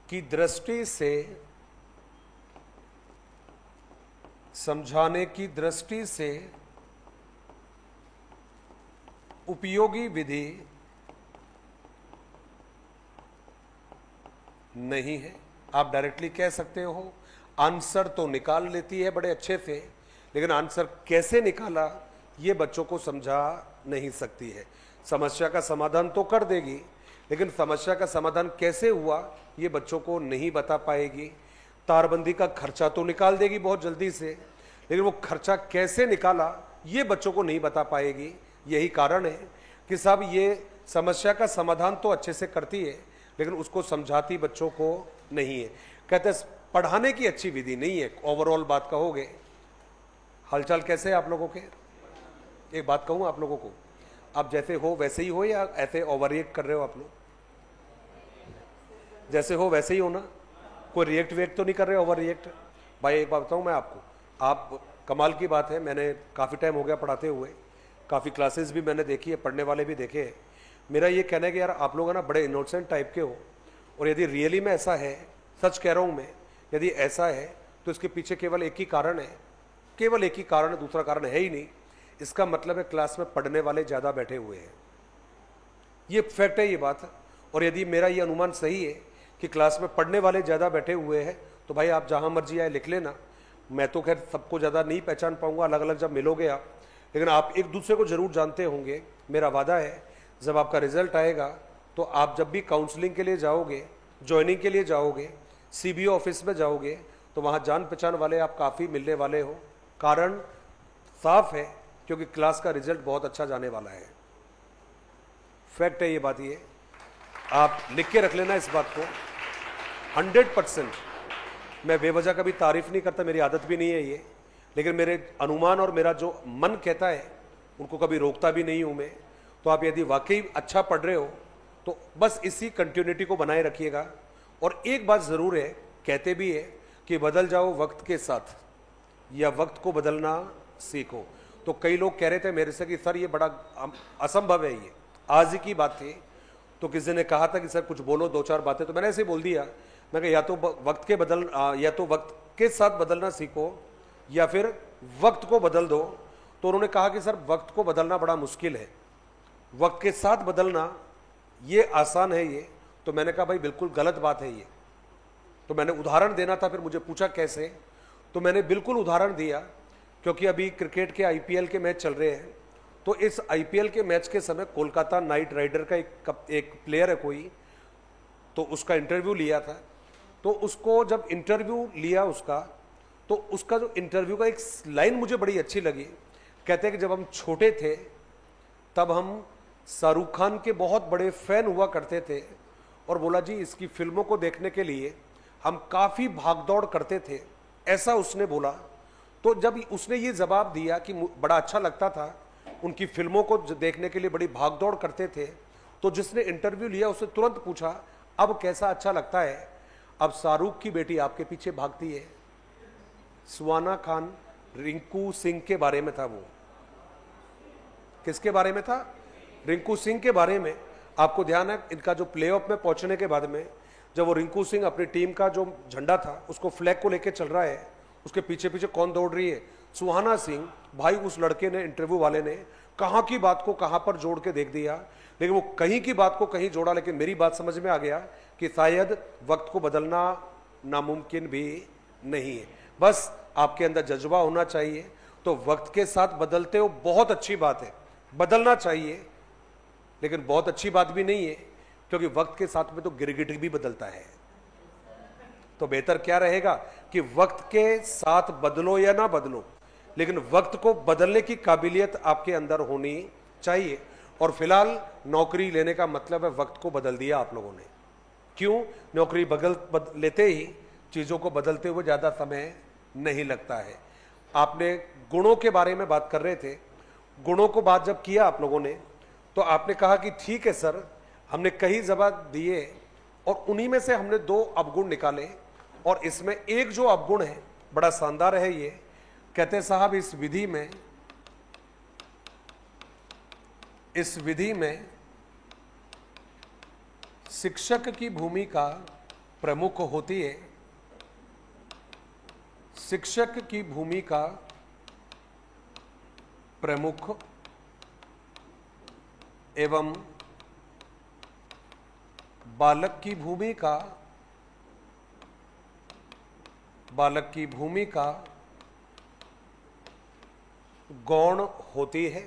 की दृष्टि से उपयोगी विधि नहीं है। आप डायरेक्टली कह सकते हो, आंसर तो निकाल लेती है बड़े अच्छे से, लेकिन आंसर कैसे निकाला ये बच्चों को समझा नहीं सकती है। समस्या का समाधान तो कर देगी, लेकिन समस्या का समाधान कैसे हुआ ये बच्चों को नहीं बता पाएगी। तारबंदी का खर्चा तो निकाल देगी बहुत जल्दी से, लेकिन वो खर्चा कैसे निकाला ये बच्चों को नहीं बता पाएगी। यही कारण है कि साहब ये समस्या का समाधान तो अच्छे से करती है, लेकिन उसको समझाती बच्चों को नहीं है। कहते पढ़ाने की अच्छी विधि नहीं है। ओवरऑल बात कहोगे, हालचाल कैसे है आप लोगों के? एक बात कहूँ आप लोगों को, आप जैसे हो वैसे ही हो या ऐसे ओवर रिएक्ट कर रहे हो? आप लोग जैसे हो वैसे ही हो ना, कोई रिएक्ट वेक्ट तो नहीं कर रहे, ओवर रिएक्ट? भाई एक बात बताऊँ मैं आपको, आप कमाल की बात है, मैंने काफ़ी टाइम हो गया पढ़ाते हुए, काफ़ी क्लासेस भी मैंने देखी है, पढ़ने वाले भी देखे हैं। मेरा ये कहना है कि यार आप लोग ना बड़े इनोसेंट टाइप के हो, और यदि रियली में ऐसा है, सच कह रहा हूँ मैं, यदि ऐसा है तो इसके पीछे केवल एक ही कारण है, केवल एक ही कारण है, दूसरा कारण है ही नहीं। इसका मतलब है क्लास में पढ़ने वाले ज़्यादा बैठे हुए हैं, ये फैक्ट है ये बात। और यदि मेरा ये अनुमान सही है कि क्लास में पढ़ने वाले ज़्यादा बैठे हुए हैं, तो भाई आप जहाँ मर्जी आए लिख लेना। मैं तो खैर सबको ज़्यादा नहीं पहचान पाऊंगा, अलग अलग जब मिलोगे आप, लेकिन आप एक दूसरे को जरूर जानते होंगे। मेरा वादा है जब आपका रिजल्ट आएगा तो आप जब भी काउंसलिंग के लिए जाओगे, ज्वाइनिंग के लिए जाओगे, सीबीओ ऑफिस में जाओगे, तो वहाँ जान पहचान वाले आप काफ़ी मिलने वाले हो। कारण साफ है, क्योंकि क्लास का रिजल्ट बहुत अच्छा जाने वाला है। फैक्ट है ये बात, ये आप लिख के रख लेना इस बात को 100%। मैं बेवजह कभी तारीफ नहीं करता, मेरी आदत भी नहीं है ये, लेकिन मेरे अनुमान और मेरा जो मन कहता है उनको कभी रोकता भी नहीं हूं मैं। तो आप यदि वाकई अच्छा पढ़ रहे हो तो बस इसी कंटिन्यूटी को बनाए रखिएगा। और एक बात ज़रूर है, कहते भी है कि बदल जाओ वक्त के साथ, या वक्त को बदलना सीखो। तो कई लोग कह रहे थे मेरे से कि सर ये बड़ा असंभव है, ये आज ही की बात थी। तो किसी ने कहा था कि सर कुछ बोलो, दो चार बातें, तो मैंने ऐसे बोल दिया। मैं कहा या तो वक्त के साथ बदलना सीखो या फिर वक्त को बदल दो। तो उन्होंने कहा कि सर वक्त को बदलना बड़ा मुश्किल है, वक्त के साथ बदलना ये आसान है ये। तो मैंने कहा भाई बिल्कुल गलत बात है ये। तो मैंने उदाहरण देना था, फिर मुझे पूछा कैसे, तो मैंने बिल्कुल उदाहरण दिया। क्योंकि अभी क्रिकेट के IPL के मैच चल रहे हैं, तो इस आईपीएल के मैच के समय कोलकाता नाइट राइडर का एक प्लेयर है कोई, तो उसका इंटरव्यू लिया था। तो उसको जब इंटरव्यू लिया उसका, तो उसका जो इंटरव्यू का एक लाइन मुझे बड़ी अच्छी लगी। कहते हैं कि जब हम छोटे थे तब हम शाहरुख खान के बहुत बड़े फैन हुआ करते थे, और बोला जी इसकी फिल्मों को देखने के लिए हम काफ़ी भागदौड़ करते थे, ऐसा उसने बोला। तो जब उसने ये जवाब दिया कि बड़ा अच्छा लगता था, उनकी फिल्मों को देखने के लिए बड़ी भागदौड़ करते थे, तो जिसने इंटरव्यू लिया उसने तुरंत पूछा अब कैसा अच्छा लगता है? अब शाहरुख की बेटी आपके पीछे भागती है। सुहाना खान रिंकू सिंह के बारे में था। वो किसके बारे में था? रिंकू सिंह के बारे में। आपको ध्यान है इनका जो प्लेऑफ में पहुंचने के बाद में जब वो रिंकू सिंह अपनी टीम का जो झंडा था उसको फ्लैग को लेकर चल रहा है, उसके पीछे पीछे कौन दौड़ रही है? सुहाना सिंह। भाई उस लड़के ने, इंटरव्यू वाले ने कहां की बात को कहां पर जोड़ के देख दिया, लेकिन वो कहीं की बात को कहीं जोड़ा। लेकिन मेरी बात समझ में आ गया कि शायद वक्त को बदलना नामुमकिन भी नहीं है, बस आपके अंदर जज्बा होना चाहिए। तो वक्त के साथ बदलते हो बहुत अच्छी बात है, बदलना चाहिए, लेकिन बहुत अच्छी बात भी नहीं है, क्योंकि वक्त के साथ में तो गिरगिट भी बदलता है। तो बेहतर क्या रहेगा कि वक्त के साथ बदलो या ना बदलो, लेकिन वक्त को बदलने की काबिलियत आपके अंदर होनी चाहिए। और फिलहाल नौकरी लेने का मतलब है वक्त को बदल दिया आप लोगों ने। क्यों? नौकरी लेते ही चीजों को बदलते हुए ज्यादा समय नहीं लगता है। आपने गुणों के बारे में बात कर रहे थे, गुणों को बात जब किया आप लोगों ने, तो आपने कहा कि ठीक है सर, हमने कई जवाब दिए और उन्हीं में से हमने 2 अवगुण निकाले, और इसमें एक जो अवगुण है बड़ा शानदार है। ये कहते हैं साहब इस विधि में शिक्षक की भूमिका प्रमुख होती है। शिक्षक की भूमिका प्रमुख एवं बालक की भूमिका गौण होती है।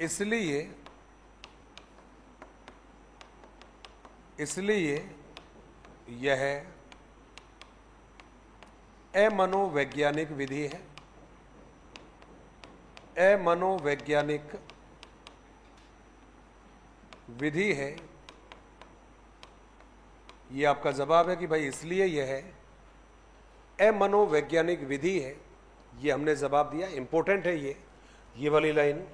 इसलिए यह अमनोवैज्ञानिक विधि है। अमनोवैज्ञानिक विधि है। ये आपका जवाब है कि भाई इसलिए यह है अमनोवैज्ञानिक विधि है। ये हमने जवाब दिया। इंपॉर्टेंट है ये वाली लाइन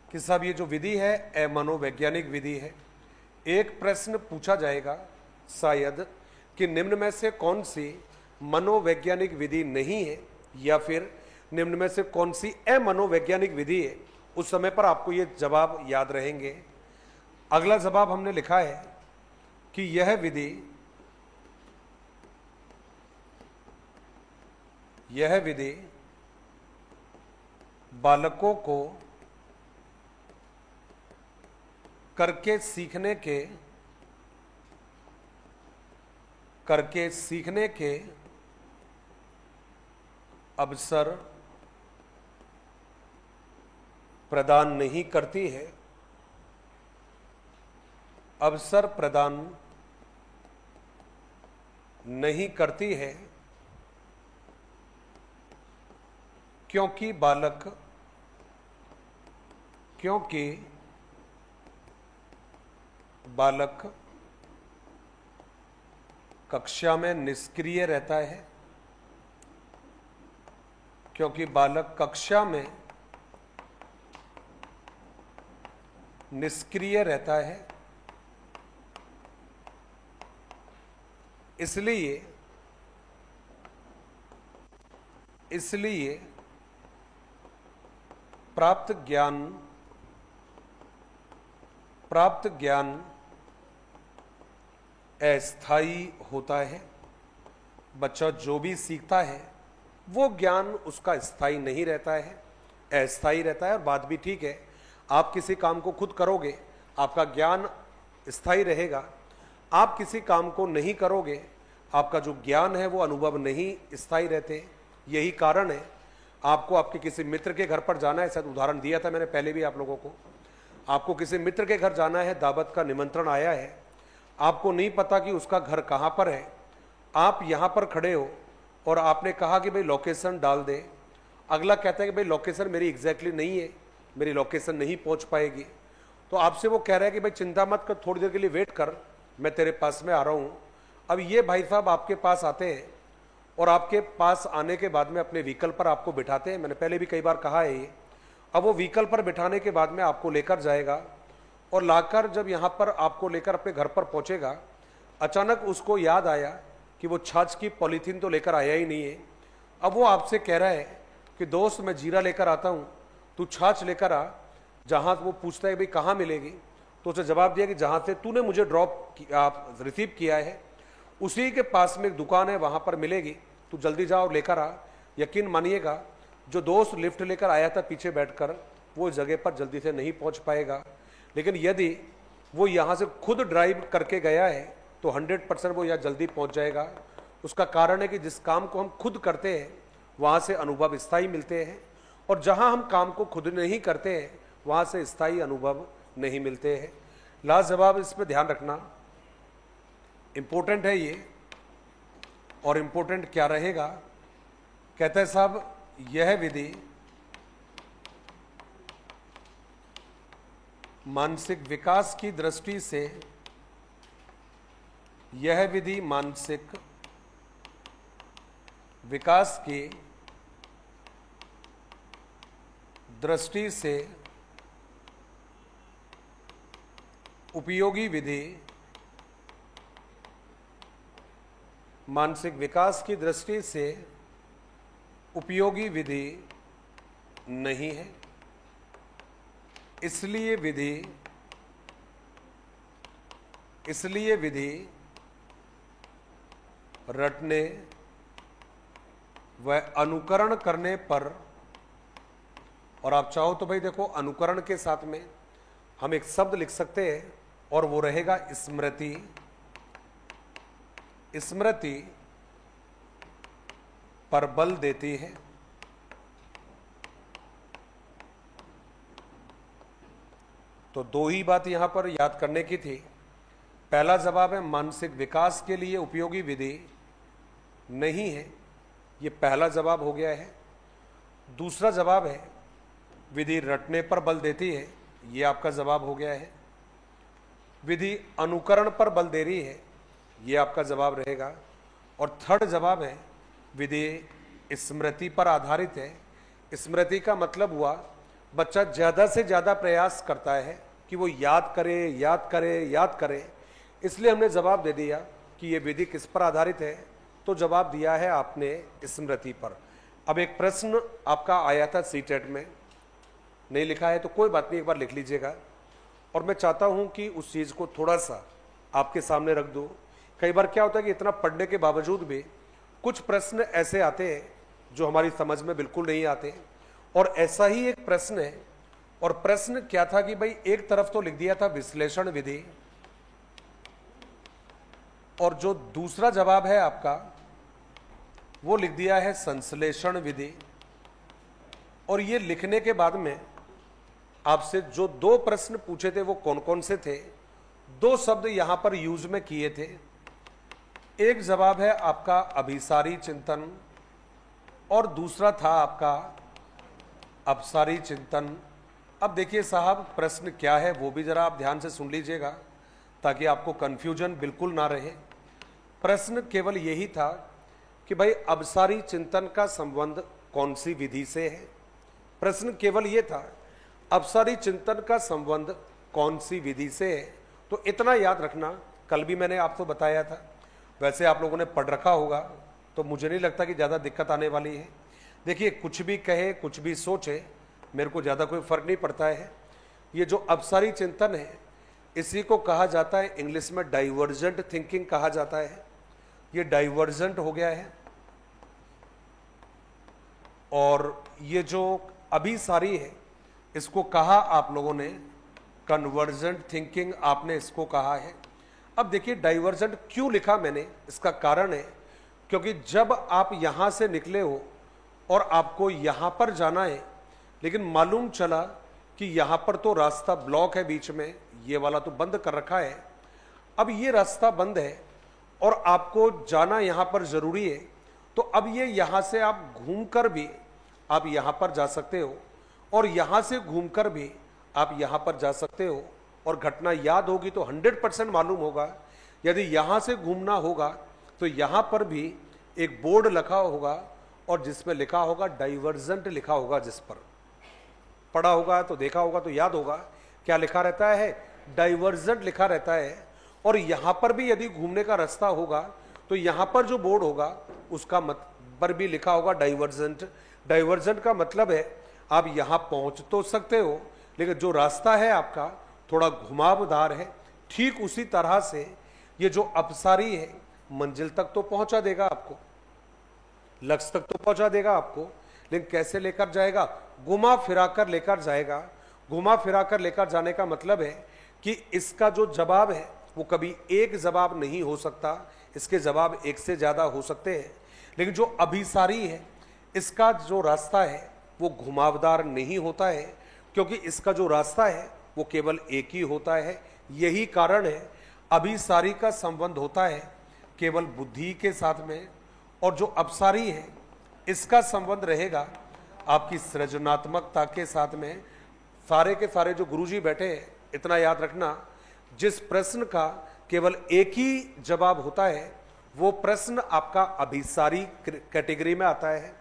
कि साहब ये जो विधि है अमनोवैज्ञानिक विधि है। एक प्रश्न पूछा जाएगा शायद कि निम्न में से कौन सी मनोवैज्ञानिक विधि नहीं है, या फिर निम्न में से कौन सी अमनोवैज्ञानिक विधि है। उस समय पर आपको ये जवाब याद रहेंगे। अगला जवाब हमने लिखा है कि यह विधि बालकों को करके सीखने के अवसर प्रदान नहीं करती है। अवसर प्रदान नहीं करती है क्योंकि बालक कक्षा में निष्क्रिय रहता है। क्योंकि बालक कक्षा में निष्क्रिय रहता है, इसलिए प्राप्त ज्ञान अस्थायी होता है। बच्चा जो भी सीखता है वो ज्ञान उसका स्थायी नहीं रहता है, अस्थायी रहता है। और बात भी ठीक है, आप किसी काम को खुद करोगे आपका ज्ञान स्थायी रहेगा, आप किसी काम को नहीं करोगे आपका जो ज्ञान है वो अनुभव नहीं स्थायी रहते। यही कारण है, आपको आपके किसी मित्र के घर पर जाना है, शायद उदाहरण दिया था मैंने पहले भी आप लोगों को, आपको किसी मित्र के घर जाना है, दावत का निमंत्रण आया है, आपको नहीं पता कि उसका घर कहाँ पर है, आप यहाँ पर खड़े हो और आपने कहा कि भाई लोकेशन डाल दे, अगला कहता है कि भाई लोकेशन मेरी एग्जैक्टली नहीं है, मेरी लोकेशन नहीं पहुँच पाएगी, तो आपसे वो कह रहा है कि भाई चिंता मत कर, थोड़ी देर के लिए वेट कर, मैं तेरे पास में आ रहा हूँ। अब ये भाई साहब आपके पास आते हैं और आपके पास आने के बाद में अपने व्हीकल पर आपको बिठाते हैं, मैंने पहले भी कई बार कहा है ये। अब वो व्हीकल पर बिठाने के बाद में आपको लेकर जाएगा और लाकर जब यहाँ पर आपको लेकर अपने घर पर पहुँचेगा, अचानक उसको याद आया कि वो छाछ की पॉलीथीन तो लेकर आया ही नहीं है। अब वो आपसे कह रहा है कि दोस्त मैं जीरा लेकर आता हूँ, तू छाछ लेकर आ। जहाँ वो पूछता है भाई कहाँ मिलेगी, तो उसे जवाब दिया कि जहाँ से तूने मुझे रिसीव किया है उसी के पास में एक दुकान है, वहाँ पर मिलेगी, तू जल्दी जा और लेकर आ। यकीन मानिएगा, जो दोस्त लिफ्ट लेकर आया था पीछे बैठकर, वो जगह पर जल्दी से नहीं पहुँच पाएगा, लेकिन यदि वो यहाँ से खुद ड्राइव करके गया है तो 100% वो यहाँ जल्दी पहुँच जाएगा। उसका कारण है कि जिस काम को हम खुद करते हैं वहाँ से अनुभव स्थायी मिलते हैं, और जहाँ हम काम को खुद नहीं करते हैं वहाँ से स्थायी अनुभव नहीं मिलते हैं। लाजवाब, इस पर ध्यान रखना, इंपॉर्टेंट है ये। और इंपॉर्टेंट क्या रहेगा, कहते हैं साहब यह विधि मानसिक विकास की दृष्टि से, यह विधि मानसिक विकास की दृष्टि से उपयोगी विधि, मानसिक विकास की दृष्टि से उपयोगी विधि नहीं है। इसलिए विधि रटने व अनुकरण करने पर, और आप चाहो तो भाई देखो अनुकरण के साथ में हम एक शब्द लिख सकते हैं और वो रहेगा स्मृति। स्मृति पर बल देती है। तो दो ही बात यहां पर याद करने की थी। पहला जवाब है मानसिक विकास के लिए उपयोगी विधि नहीं है, ये पहला जवाब हो गया है। दूसरा जवाब है विधि रटने पर बल देती है, ये आपका जवाब हो गया है। विधि अनुकरण पर बल दे रही है, ये आपका जवाब रहेगा। और थर्ड जवाब है विधि स्मृति पर आधारित है। स्मृति का मतलब हुआ बच्चा ज़्यादा से ज़्यादा प्रयास करता है कि वो याद करे याद करे याद करे, इसलिए हमने जवाब दे दिया कि ये विधि किस पर आधारित है, तो जवाब दिया है आपने स्मृति पर। अब एक प्रश्न आपका आया था सीटेट में, नहीं लिखा है तो कोई बात नहीं, एक बार लिख लीजिएगा। और मैं चाहता हूं कि उस चीज़ को थोड़ा सा आपके सामने रख दूं। कई बार क्या होता है कि इतना पढ़ने के बावजूद भी कुछ प्रश्न ऐसे आते हैं जो हमारी समझ में बिल्कुल नहीं आते, और ऐसा ही एक प्रश्न है। और प्रश्न क्या था कि भाई एक तरफ तो लिख दिया था विश्लेषण विधि, और जो दूसरा जवाब है आपका वो लिख दिया है संश्लेषण विधि। और ये लिखने के बाद में आपसे जो दो प्रश्न पूछे थे वो कौन कौन से थे, दो शब्द यहां पर यूज में किए थे। एक जवाब है आपका अभिसारी चिंतन और दूसरा था आपका अपसारी चिंतन। अब देखिए साहब प्रश्न क्या है वो भी जरा आप ध्यान से सुन लीजिएगा ताकि आपको कंफ्यूजन बिल्कुल ना रहे। प्रश्न केवल यही था कि भाई अपसारी चिंतन का संबंध कौन सी विधि से है। प्रश्न केवल ये था अपसारी चिंतन का संबंध कौन सी विधि से है। तो इतना याद रखना, कल भी मैंने आपको बताया था, वैसे आप लोगों ने पढ़ रखा होगा तो मुझे नहीं लगता कि ज़्यादा दिक्कत आने वाली है। देखिए कुछ भी कहे कुछ भी सोचे मेरे को ज़्यादा कोई फर्क नहीं पड़ता है। ये जो अपसारी चिंतन है इसी को कहा जाता है इंग्लिश में डाइवर्जेंट थिंकिंग कहा जाता है। ये डाइवर्जेंट हो गया है। और ये जो अभिसारी है इसको कहा आप लोगों ने कन्वर्जेंट थिंकिंग, आपने इसको कहा है। अब देखिए डाइवर्जेंट क्यों लिखा मैंने, इसका कारण है क्योंकि जब आप यहां से निकले हो और आपको यहां पर जाना है, लेकिन मालूम चला कि यहां पर तो रास्ता ब्लॉक है, बीच में ये वाला तो बंद कर रखा है। अब ये रास्ता बंद है और आपको जाना यहां पर जरूरी है, तो अब ये यहां से आप घूमकर भी आप यहां पर जा सकते हो और यहां से घूमकर भी आप यहां पर जा सकते हो। और घटना याद होगी तो 100% मालूम होगा। यदि यहां से घूमना होगा तो यहां पर भी एक बोर्ड लिखा होगा और जिसमें लिखा होगा डाइवर्जेंट लिखा होगा, जिस पर पढ़ा होगा तो देखा होगा तो याद होगा क्या लिखा रहता है, डाइवर्जेंट लिखा रहता है। और यहां पर भी यदि घूमने का रास्ता होगा तो यहां पर जो बोर्ड होगा उसका पर भी लिखा होगा डाइवर्जेंट। डाइवर्जेंट का मतलब है आप यहां पहुंच तो सकते हो, लेकिन जो रास्ता है आपका थोड़ा घुमावदार है। ठीक उसी तरह से ये जो अपसारी है मंजिल तक तो पहुंचा देगा आपको, लक्ष्य तक तो पहुंचा देगा आपको, लेकिन कैसे लेकर जाएगा, घुमा फिराकर लेकर जाएगा। घुमा फिराकर लेकर जाने का मतलब है कि इसका जो जवाब है वो कभी एक जवाब नहीं हो सकता, इसके जवाब एक से ज्यादा हो सकते हैं। लेकिन जो अभिसारी है इसका जो रास्ता है वो घुमावदार नहीं होता है, क्योंकि इसका जो रास्ता है वो केवल एक ही होता है। यही कारण है अभिसारी का संबंध होता है केवल बुद्धि के साथ में, और जो अपसारी है इसका संबंध रहेगा आपकी सृजनात्मकता के साथ में। सारे के सारे जो गुरुजी बैठे हैं, इतना याद रखना, जिस प्रश्न का केवल एक ही जवाब होता है वो प्रश्न आपका अभिसारी कैटेगरी में आता है,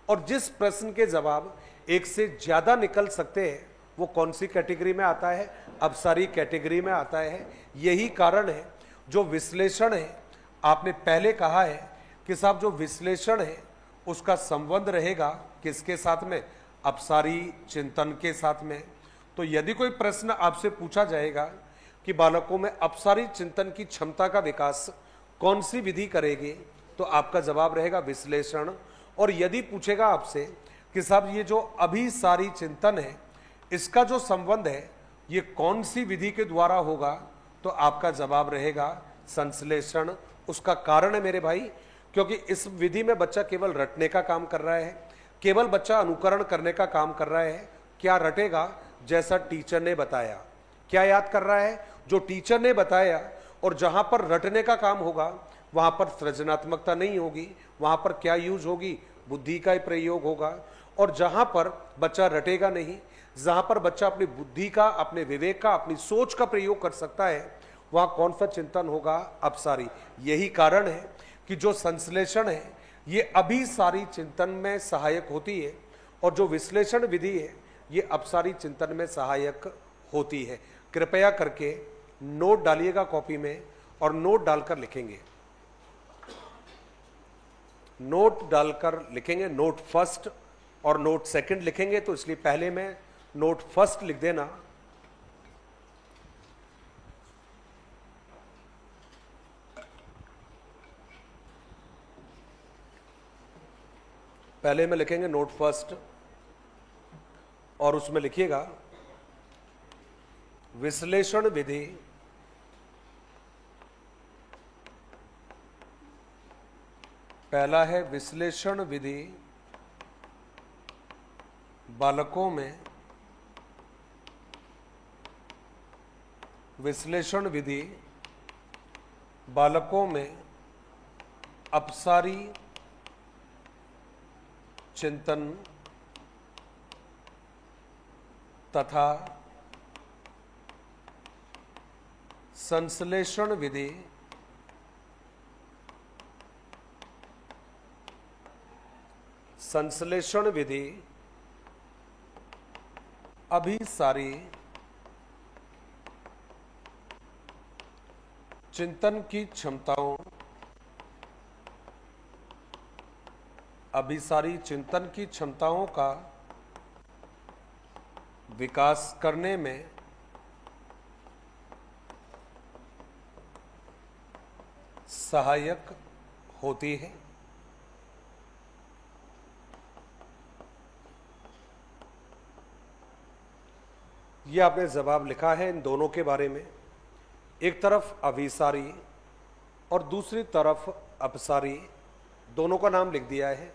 और जिस प्रश्न के जवाब एक से ज्यादा निकल सकते हैं वो कौन सी कैटेगरी में आता है, अपसारी कैटेगरी में आता है। यही कारण है जो विश्लेषण है, आपने पहले कहा है कि साहब जो विश्लेषण है उसका संबंध रहेगा किसके साथ में, अपसारी चिंतन के साथ में। तो यदि कोई प्रश्न आपसे पूछा जाएगा कि बालकों में अपसारी चिंतन की क्षमता का विकास कौन सी विधि करेगी, तो आपका जवाब रहेगा विश्लेषण। और यदि पूछेगा आपसे कि साहब ये जो अभिसारी चिंतन है इसका जो संबंध है ये कौन सी विधि के द्वारा होगा, तो आपका जवाब रहेगा संश्लेषण। उसका कारण है मेरे भाई, क्योंकि इस विधि में बच्चा केवल रटने का काम कर रहा है, केवल बच्चा अनुकरण करने का काम कर रहा है। क्या रटेगा, जैसा टीचर ने बताया। क्या याद कर रहा है, जो टीचर ने बताया। और जहां पर रटने का काम होगा वहां पर सृजनात्मकता नहीं होगी, वहां पर क्या यूज होगी, बुद्धि का ही प्रयोग होगा। और जहां पर बच्चा रटेगा नहीं, जहां पर बच्चा अपनी बुद्धि का, अपने विवेक का, अपनी सोच का प्रयोग कर सकता है, वहां कौन सा चिंतन होगा, अपसारी। यही कारण है कि जो संश्लेषण है ये अभिसारी चिंतन में सहायक होती है, और जो विश्लेषण विधि है ये अपसारी चिंतन में सहायक होती है। कृपया करके नोट डालिएगा कॉपी में, और नोट डालकर लिखेंगे, नोट डालकर लिखेंगे। नोट फर्स्ट और नोट सेकंड लिखेंगे, तो इसलिए पहले में नोट फर्स्ट लिख देना। पहले में लिखेंगे नोट फर्स्ट, और उसमें लिखिएगा विश्लेषण विधि पहला है विश्लेषण विधि बालकों में, विश्लेषण विधि बालकों में अपसारी चिंतन तथा संश्लेषण विधि अभिसारी चिंतन की क्षमताओं, अभिसारी चिंतन की क्षमताओं का विकास करने में सहायक होती है। यह आपने जवाब लिखा है इन दोनों के बारे में, एक तरफ अभिसारी और दूसरी तरफ अपसारी, दोनों का नाम लिख दिया है।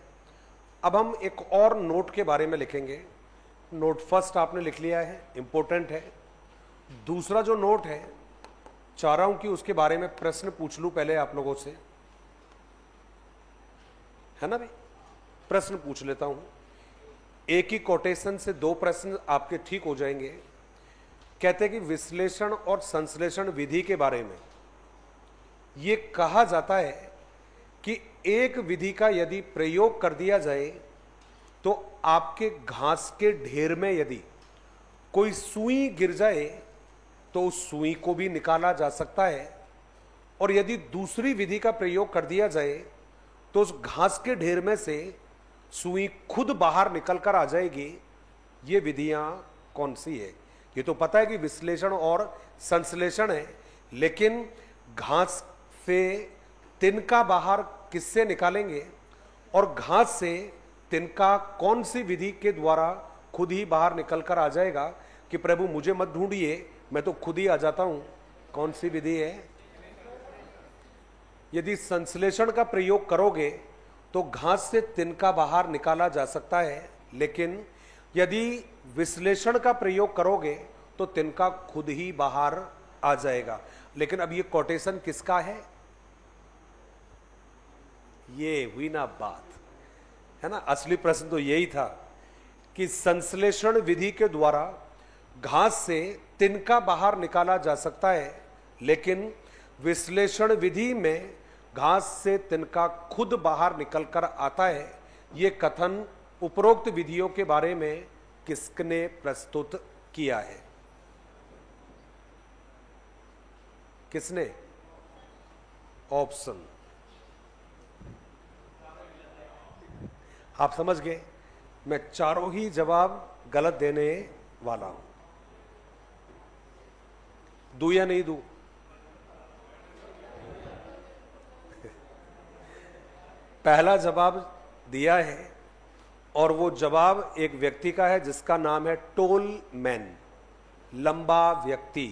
अब हम एक और नोट के बारे में लिखेंगे। नोट फर्स्ट आपने लिख लिया है, इंपॉर्टेंट है। दूसरा जो नोट है, चाह रहा हूं कि उसके बारे में प्रश्न पूछ लूं पहले आप लोगों से, है ना भाई? प्रश्न पूछ लेता हूं। एक ही कोटेशन से दो प्रश्न आपके ठीक हो जाएंगे। कहते हैं कि विश्लेषण और संश्लेषण विधि के बारे में यह कहा जाता है कि एक विधि का यदि प्रयोग कर दिया जाए तो आपके घास के ढेर में यदि कोई सुई गिर जाए तो उस सुई को भी निकाला जा सकता है, और यदि दूसरी विधि का प्रयोग कर दिया जाए तो उस घास के ढेर में से सुई खुद बाहर निकल कर आ जाएगी। ये विधियां कौन सी है? ये तो पता है कि विश्लेषण और संश्लेषण है, लेकिन घास से तिनका बाहर किससे निकालेंगे और घास से तिनका कौन सी विधि के द्वारा खुद ही बाहर निकल कर आ जाएगा कि प्रभु मुझे मत ढूंढिए, मैं तो खुद ही आ जाता हूं? कौन सी विधि है? यदि संश्लेषण का प्रयोग करोगे तो घास से तिनका बाहर निकाला जा सकता है, लेकिन यदि विश्लेषण का प्रयोग करोगे तो तिनका खुद ही बाहर आ जाएगा। लेकिन अब ये कोटेशन किसका है? ये हुई ना बात, है ना? असली प्रश्न तो यही था कि संश्लेषण विधि के द्वारा घास से तिनका बाहर निकाला जा सकता है, लेकिन विश्लेषण विधि में घास से तिनका खुद बाहर निकलकर आता है। यह कथन उपरोक्त विधियों के बारे में किसने प्रस्तुत किया है? किसने? ऑप्शन आप समझ गए। मैं चारों ही जवाब गलत देने वाला हूं। दूं या नहीं दूं? पहला जवाब दिया है, और वो जवाब एक व्यक्ति का है जिसका नाम है टोल मैन, लंबा व्यक्ति।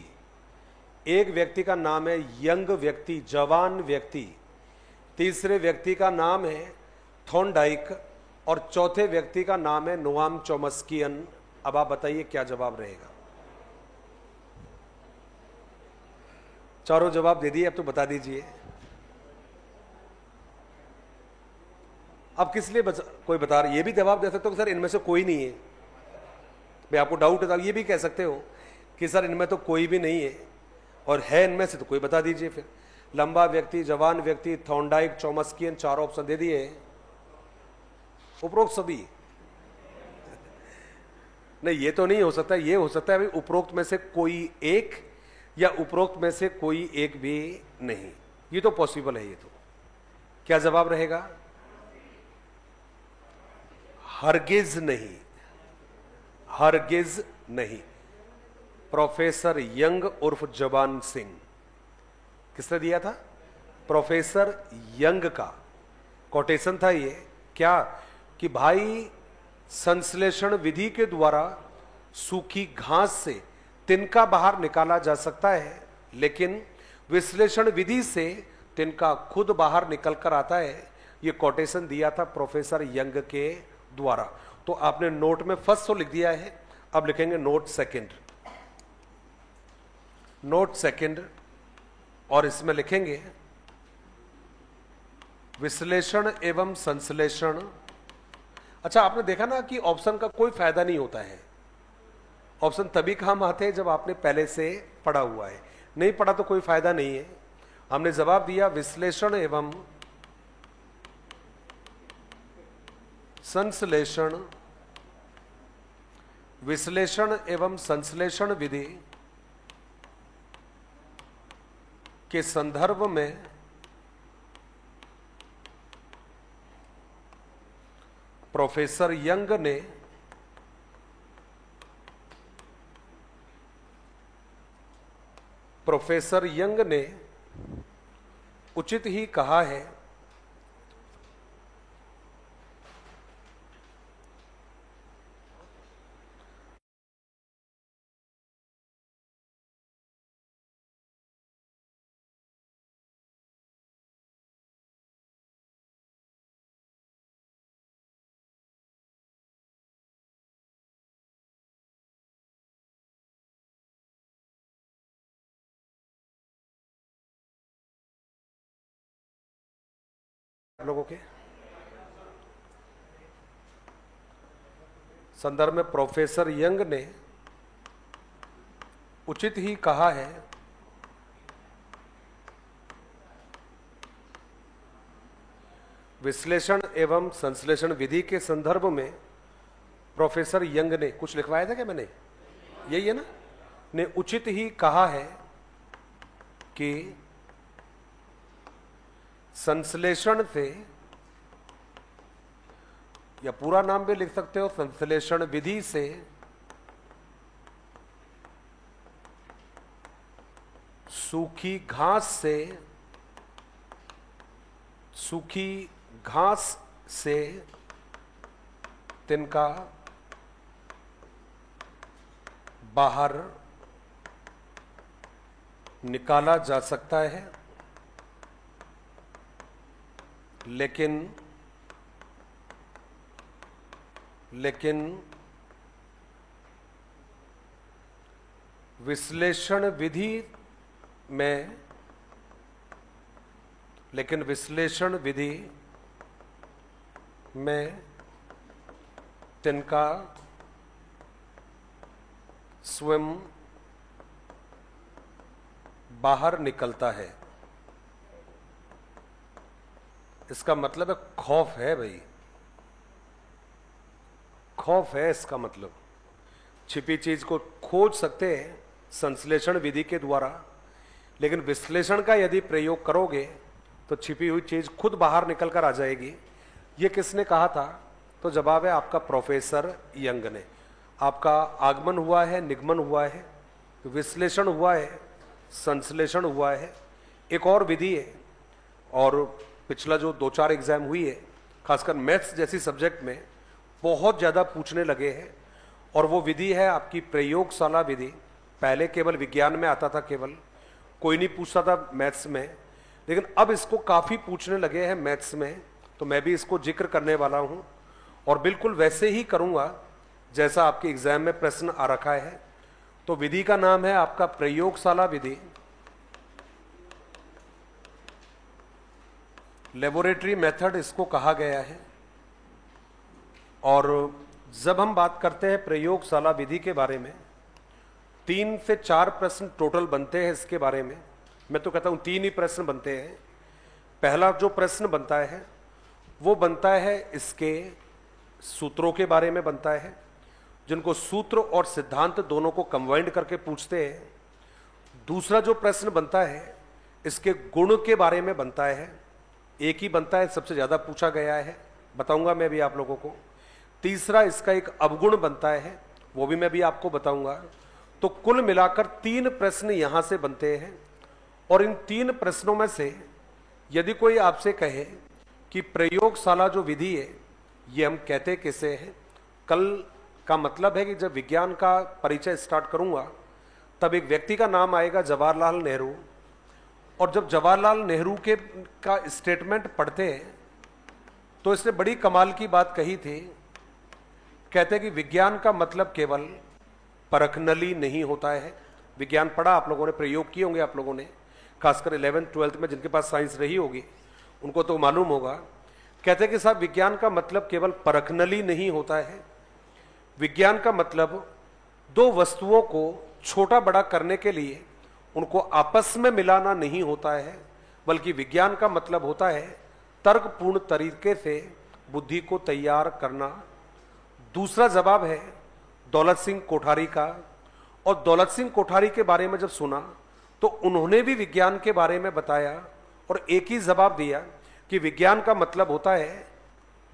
एक व्यक्ति का नाम है यंग व्यक्ति, जवान व्यक्ति। तीसरे व्यक्ति का नाम है थॉर्नडाइक, और चौथे व्यक्ति का नाम है नोआम चॉम्स्कियन। अब आप बताइए क्या जवाब रहेगा? चारों जवाब दे दिए, अब तो बता दीजिए। अब किस लिए कोई बता रहा है? ये भी जवाब दे सकते हो कि सर इनमें से कोई नहीं है। भाई आपको डाउट है तो ये भी कह सकते हो कि सर इनमें तो कोई भी नहीं है, और है इनमें से तो कोई बता दीजिए। फिर लंबा व्यक्ति, जवान व्यक्ति, थॉर्नडाइक, चॉम्स्कियन, चार ऑप्शन दे दिए। उपरोक्त सभी नहीं, ये तो नहीं हो सकता। ये हो सकता है भाई उपरोक्त में से कोई एक, या उपरोक्त में से कोई एक भी नहीं। ये तो पॉसिबल है। ये तो क्या जवाब रहेगा? हरगिज नहीं, हरगिज नहीं। प्रोफेसर यंग उर्फ जवान सिंह, किसने दिया था? प्रोफेसर यंग का कोटेशन था ये। क्या कि भाई संश्लेषण विधि के द्वारा सूखी घास से तिनका बाहर निकाला जा सकता है, लेकिन विश्लेषण विधि से तिनका खुद बाहर निकल कर आता है। ये कोटेशन दिया था प्रोफेसर यंग के द्वारा। तो आपने नोट में फर्स्ट तो लिख दिया है, अब लिखेंगे नोट सेकंड। नोट सेकंड, और इसमें लिखेंगे विश्लेषण एवं संश्लेषण। अच्छा, आपने देखा ना कि ऑप्शन का कोई फायदा नहीं होता है। ऑप्शन तभी काम आते हैं जब आपने पहले से पढ़ा हुआ है। नहीं पढ़ा तो कोई फायदा नहीं है। हमने जवाब दिया विश्लेषण एवं संश्लेषण, विश्लेषण एवं संश्लेषण विधि के संदर्भ में प्रोफेसर यंग ने उचित ही कहा है आप लोगों के संदर्भ में प्रोफेसर यंग ने उचित ही कहा है विश्लेषण एवं संश्लेषण विधि के संदर्भ में प्रोफेसर यंग ने कुछ लिखवाया था क्या मैंने, यही है ना, ने उचित ही कहा है कि संश्लेषण से, या पूरा नाम भी लिख सकते हो, संश्लेषण विधि से सूखी घास से तिनका बाहर निकाला जा सकता है, लेकिन विश्लेषण विधि में तिनका स्वयं बाहर निकलता है। इसका मतलब है खौफ है भाई, खौफ है इसका मतलब। छिपी चीज को खोज सकते हैं संश्लेषण विधि के द्वारा, लेकिन विश्लेषण का यदि प्रयोग करोगे तो छिपी हुई चीज खुद बाहर निकल कर आ जाएगी। ये किसने कहा था? तो जवाब है आपका प्रोफेसर यंग ने। आपका आगमन हुआ है, निगमन हुआ है, विश्लेषण हुआ है, संश्लेषण हुआ है, एक और विधि है। और पिछला जो 2-4 एग्जाम हुई है, खासकर मैथ्स जैसी सब्जेक्ट में बहुत ज़्यादा पूछने लगे हैं, और वो विधि है आपकी प्रयोगशाला विधि। पहले केवल विज्ञान में आता था, केवल कोई नहीं पूछता था मैथ्स में, लेकिन अब इसको काफ़ी पूछने लगे हैं मैथ्स में, तो मैं भी इसको जिक्र करने वाला हूँ और बिल्कुल वैसे ही करूँगा जैसा आपके एग्जाम में प्रश्न आ रखा है। तो विधि का नाम है आपका प्रयोगशाला विधि, लेबोरेटरी मेथड इसको कहा गया है। और जब हम बात करते हैं प्रयोगशाला विधि के बारे में, 3 से 4 प्रश्न टोटल बनते हैं इसके बारे में। मैं तो कहता हूं 3 ही प्रश्न बनते हैं। पहला जो प्रश्न बनता है वो बनता है इसके सूत्रों के बारे में बनता है, जिनको सूत्र और सिद्धांत दोनों को कंबाइंड करके पूछते हैं। दूसरा जो प्रश्न बनता है इसके गुण के बारे में बनता है, एक ही बनता है, सबसे ज्यादा पूछा गया है, बताऊंगा मैं भी आप लोगों को। तीसरा इसका एक अवगुण बनता है, वो भी मैं भी आपको बताऊंगा। तो कुल मिलाकर 3 प्रश्न यहां से बनते हैं। और इन 3 प्रश्नों में से यदि कोई आपसे कहे कि प्रयोगशाला जो विधि है ये हम कहते किसे हैं, कल का मतलब है कि जब विज्ञान का परिचय स्टार्ट करूंगा तब एक व्यक्ति का नाम आएगा, जवाहरलाल नेहरू। और जब जवाहरलाल नेहरू का स्टेटमेंट पढ़ते हैं तो इसने बड़ी कमाल की बात कही थी। कहते हैं कि विज्ञान का मतलब केवल परखनली नहीं होता है। विज्ञान पढ़ा आप लोगों ने, प्रयोग किए होंगे आप लोगों ने, खासकर 11th 12th में जिनके पास साइंस रही होगी उनको तो मालूम होगा। कहते हैं कि साहब विज्ञान का मतलब केवल परखनली नहीं होता है। विज्ञान का मतलब 2 वस्तुओं को छोटा बड़ा करने के लिए उनको आपस में मिलाना नहीं होता है, बल्कि विज्ञान का मतलब होता है तर्कपूर्ण तरीके से बुद्धि को तैयार करना। दूसरा जवाब है दौलत सिंह कोठारी का। और दौलत सिंह कोठारी के बारे में जब सुना तो उन्होंने भी विज्ञान के बारे में बताया और एक ही जवाब दिया कि विज्ञान का मतलब होता है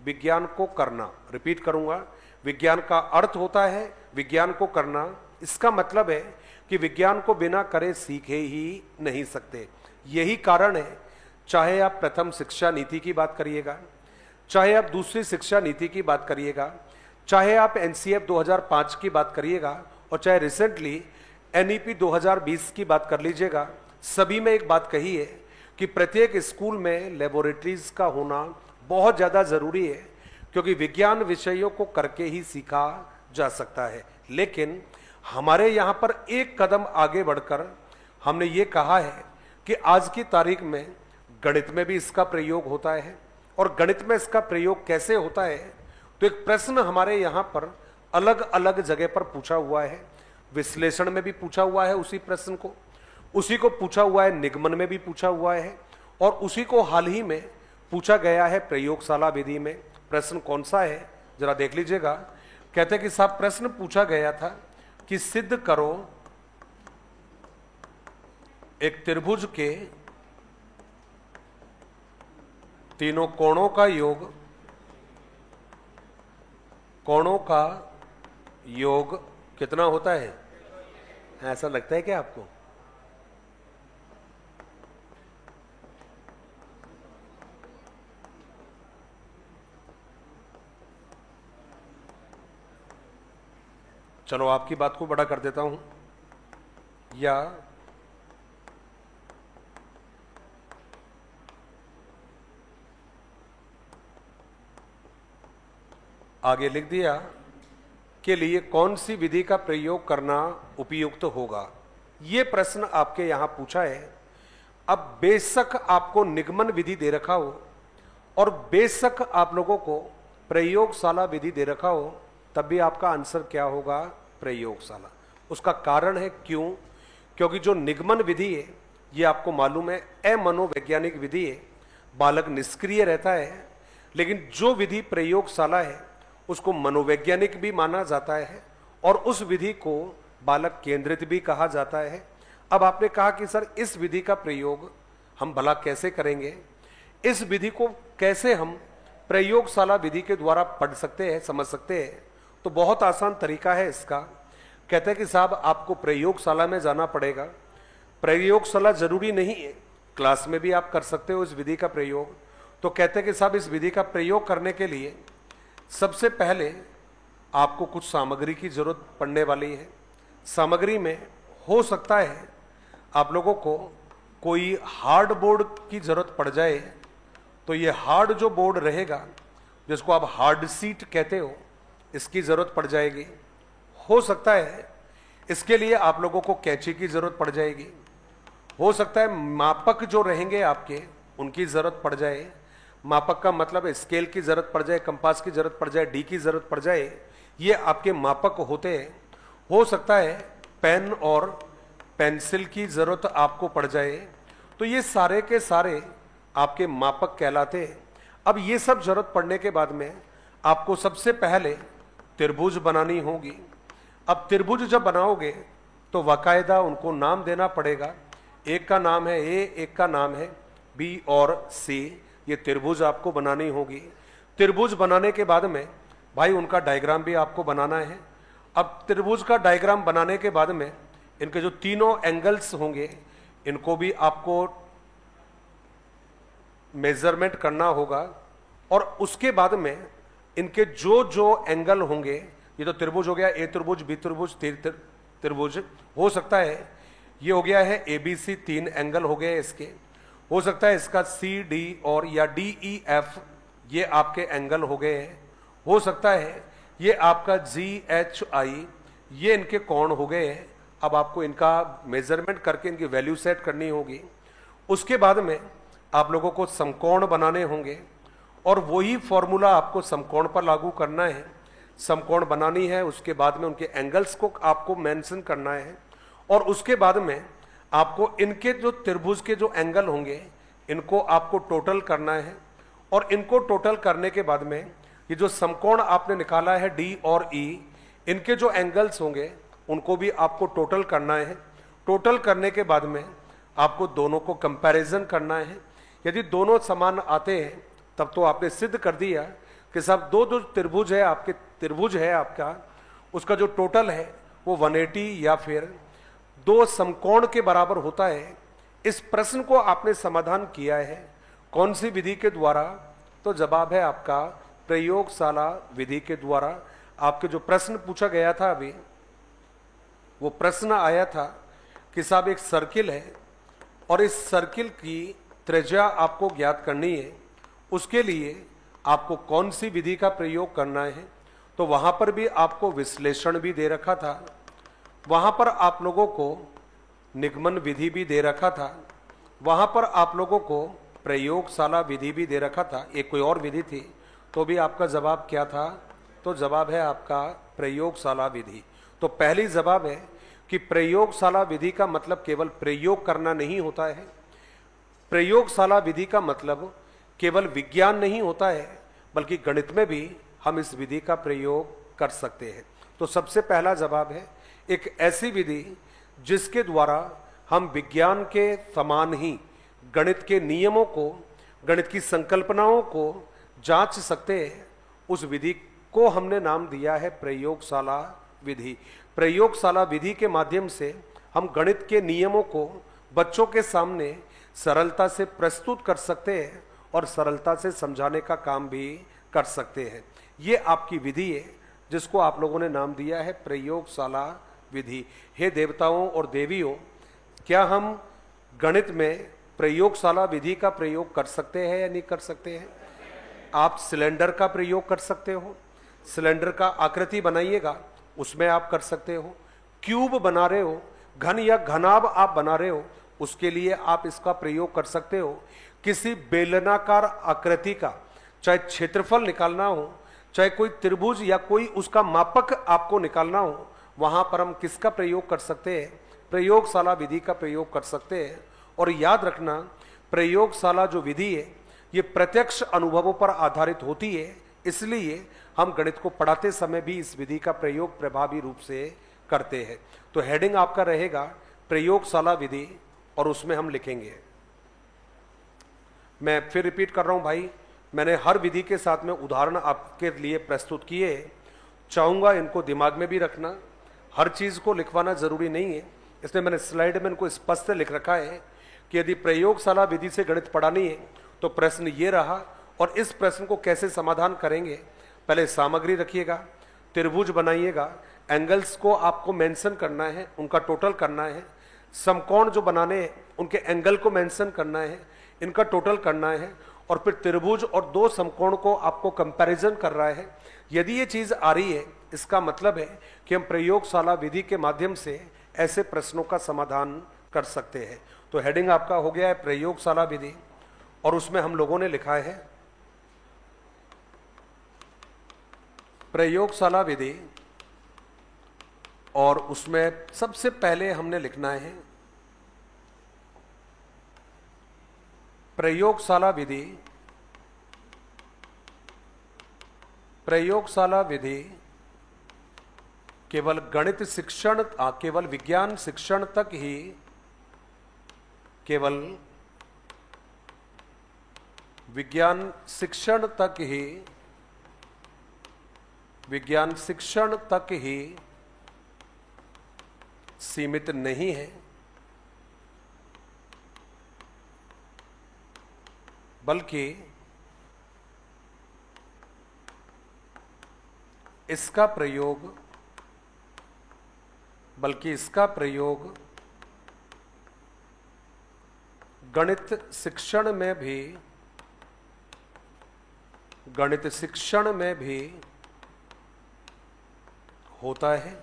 विज्ञान को करना। रिपीट करूंगा, विज्ञान का अर्थ होता है विज्ञान को करना। इसका मतलब है कि विज्ञान को बिना करे सीखे ही नहीं सकते। यही कारण है, चाहे आप प्रथम शिक्षा नीति की बात करिएगा, चाहे आप दूसरी शिक्षा नीति की बात करिएगा, चाहे आप एनसीएफ 2005 की बात करिएगा, और चाहे रिसेंटली एनईपी 2020 की बात कर लीजिएगा, सभी में एक बात कही है कि प्रत्येक स्कूल में लेबोरेटरीज का होना बहुत ज़्यादा ज़रूरी है, क्योंकि विज्ञान विषयों को करके ही सीखा जा सकता है। लेकिन हमारे यहाँ पर एक कदम आगे बढ़कर हमने ये कहा है कि आज की तारीख में गणित में भी इसका प्रयोग होता है और गणित में इसका प्रयोग कैसे होता है, तो एक प्रश्न हमारे यहां पर अलग अलग जगह पर पूछा हुआ है। विश्लेषण में भी पूछा हुआ है उसी प्रश्न को, उसी को पूछा हुआ है निगमन में भी पूछा हुआ है, और उसी को हाल ही में पूछा गया है प्रयोगशाला विधि में। प्रश्न कौन सा है जरा देख लीजिएगा। कहते हैं कि साहब प्रश्न पूछा गया था कि सिद्ध करो एक त्रिभुज के तीनों कोणों का योग, कोणों का योग कितना होता है? ऐसा लगता है क्या आपको? चलो आपकी बात को बड़ा कर देता हूं, या आगे लिख दिया के लिए कौन सी विधि का प्रयोग करना उपयुक्त होगा। यह प्रश्न आपके यहां पूछा है। अब बेशक आपको निगमन विधि दे रखा हो और बेशक आप लोगों को प्रयोगशाला विधि दे रखा हो, तब भी आपका आंसर क्या होगा? प्रयोगशाला। उसका कारण है क्यों? क्योंकि जो निगमन विधि है ये आपको मालूम है अमनोवैज्ञानिक विधि है, बालक निष्क्रिय रहता है। लेकिन जो विधि प्रयोगशाला है उसको मनोवैज्ञानिक भी माना जाता है और उस विधि को बालक केंद्रित भी कहा जाता है। अब आपने कहा कि सर इस विधि का प्रयोग हम भला कैसे करेंगे, इस विधि को कैसे हम प्रयोगशाला विधि के द्वारा पढ़ सकते हैं, समझ सकते हैं? तो बहुत आसान तरीका है इसका। कहते हैं कि साहब आपको प्रयोगशाला में जाना पड़ेगा। प्रयोगशाला जरूरी नहीं है, क्लास में भी आप कर सकते हो इस विधि का प्रयोग। तो कहते हैं कि साहब इस विधि का प्रयोग करने के लिए सबसे पहले आपको कुछ सामग्री की जरूरत पड़ने वाली है। सामग्री में हो सकता है आप लोगों को कोई हार्ड बोर्ड की जरूरत पड़ जाए, तो ये हार्ड जो बोर्ड रहेगा जिसको आप हार्ड सीट कहते हो, इसकी जरूरत पड़ जाएगी। हो सकता है इसके लिए आप लोगों को कैंची की जरूरत पड़ जाएगी। हो सकता है मापक जो रहेंगे आपके उनकी जरूरत पड़ जाए। मापक का मतलब स्केल की जरूरत पड़ जाए, कंपास की जरूरत पड़ जाए, डी की जरूरत पड़ जाए, ये आपके मापक होते हैं। हो सकता है पेन और पेंसिल की जरूरत आपको पड़ जाए। तो ये सारे के सारे आपके मापक कहलाते हैं। अब ये सब जरूरत पड़ने के बाद में आपको सबसे पहले त्रिभुज बनानी होगी। अब त्रिभुज जब बनाओगे तो बाकायदा उनको नाम देना पड़ेगा। एक का नाम है ए, एक का नाम है बी और सी। ये त्रिभुज आपको बनानी होगी। त्रिभुज बनाने के बाद में भाई उनका डायग्राम भी आपको बनाना है। अब त्रिभुज का डायग्राम बनाने के बाद में इनके जो तीनों एंगल्स होंगे इनको भी आपको मेजरमेंट करना होगा, और उसके बाद में इनके जो जो एंगल होंगे, ये तो त्रिभुज हो गया, ए त्रिभुज, बी त्रिभुज, त्रिभुज हो सकता है, ये हो गया है ABC, 3 एंगल हो गए इसके। हो सकता है इसका CD और या DEF ये आपके एंगल हो गए हैं। हो सकता है ये आपका GHI ये इनके कोण हो गए हैं। अब आपको इनका मेजरमेंट करके इनकी वैल्यू सेट करनी होगी। उसके बाद में आप लोगों को समकोण बनाने होंगे और वही फॉर्मूला आपको समकोण पर लागू करना है। समकोण बनानी है, उसके बाद में उनके एंगल्स को आपको मेंशन करना है, और उसके बाद में आपको इनके जो त्रिभुज के जो एंगल होंगे इनको आपको टोटल करना है, और इनको टोटल करने के बाद में ये जो समकोण आपने निकाला है D और E, इनके जो एंगल्स होंगे उनको भी आपको टोटल करना है। टोटल करने के बाद में आपको दोनों को कंपैरिजन करना है। यदि दोनों समान आते हैं तब तो आपने सिद्ध कर दिया कि साहब दो जो त्रिभुज है आपके, त्रिभुज है आपका, उसका जो टोटल है वो 180 या फिर 2 समकोण के बराबर होता है। इस प्रश्न को आपने समाधान किया है कौन सी विधि के द्वारा? तो जवाब है आपका प्रयोगशाला विधि के द्वारा। आपके जो प्रश्न पूछा गया था अभी, वो प्रश्न आया था कि साहब एक सर्किल है और इस सर्किल की त्रिज्या आपको ज्ञात करनी है, उसके लिए आपको कौन सी विधि का प्रयोग करना है? तो वहां पर भी आपको विश्लेषण भी दे रखा था, वहां पर आप लोगों को निगमन विधि भी दे रखा था, वहां पर आप लोगों को प्रयोगशाला विधि भी दे रखा था, एक कोई और विधि थी, तो भी आपका जवाब क्या था? तो जवाब है आपका प्रयोगशाला विधि। तो पहली जवाब है कि प्रयोगशाला विधि का मतलब केवल प्रयोग करना नहीं होता है। प्रयोगशाला विधि का मतलब केवल विज्ञान नहीं होता है, बल्कि गणित में भी हम इस विधि का प्रयोग कर सकते हैं। तो सबसे पहला जवाब है एक ऐसी विधि जिसके द्वारा हम विज्ञान के समान ही गणित के नियमों को, गणित की संकल्पनाओं को जांच सकते हैं। उस विधि को हमने नाम दिया है प्रयोगशाला विधि। प्रयोगशाला विधि के माध्यम से हम गणित के नियमों को बच्चों के सामने सरलता से प्रस्तुत कर सकते हैं और सरलता से समझाने का काम भी कर सकते हैं। ये आपकी विधि है जिसको आप लोगों ने नाम दिया है प्रयोगशाला विधि। हे देवताओं और देवियों, क्या हम गणित में प्रयोगशाला विधि का प्रयोग कर सकते हैं या नहीं कर सकते हैं? आप सिलेंडर का प्रयोग कर सकते हो, सिलेंडर का आकृति बनाइएगा, उसमें आप कर सकते हो। क्यूब बना रहे हो, घन या घनाभ आप बना रहे हो, उसके लिए आप इसका प्रयोग कर सकते हो। किसी बेलनाकार आकृति का चाहे क्षेत्रफल निकालना हो, चाहे कोई त्रिभुज या कोई उसका मापक आपको निकालना हो, वहां पर हम किसका प्रयोग कर सकते हैं? प्रयोगशाला विधि का प्रयोग कर सकते हैं। और याद रखना, प्रयोगशाला जो विधि है ये प्रत्यक्ष अनुभवों पर आधारित होती है, इसलिए हम गणित को पढ़ाते समय भी इस विधि का प्रयोग प्रभावी रूप से करते हैं। तो हेडिंग आपका रहेगा प्रयोगशाला विधि और उसमें हम लिखेंगे। मैं फिर रिपीट कर रहा हूं भाई, मैंने हर विधि के साथ में उदाहरण आपके लिए प्रस्तुत किए, चाहूंगा इनको दिमाग में भी रखना। हर चीज को लिखवाना जरूरी नहीं है, इसलिए मैंने स्लाइड में इनको स्पष्ट लिख रखा है कि यदि प्रयोगशाला विधि से गणित पढ़ानी है तो प्रश्न ये रहा, और इस प्रश्न को कैसे समाधान करेंगे। पहले सामग्री रखिएगा, त्रिभुज बनाइएगा, एंगल्स को आपको मेंशन करना है, उनका टोटल करना है। समकोण जो बनाने हैं उनके एंगल को मेंशन करना है, इनका टोटल करना है। और फिर त्रिभुज और दो समकोण को आपको कंपैरिजन कर रहा है। यदि ये चीज आ रही है, इसका मतलब है कि हम प्रयोगशाला विधि के माध्यम से ऐसे प्रश्नों का समाधान कर सकते हैं। तो हेडिंग आपका हो गया है प्रयोगशाला विधि, और उसमें हम लोगों ने लिखा है प्रयोगशाला विधि, और उसमें सबसे पहले हमने लिखना है प्रयोगशाला विधि। प्रयोगशाला विधि केवल गणित शिक्षण, केवल विज्ञान शिक्षण तक ही, केवल विज्ञान शिक्षण तक ही, विज्ञान शिक्षण तक ही सीमित नहीं है, बल्कि इसका प्रयोग गणित शिक्षण में भी होता है।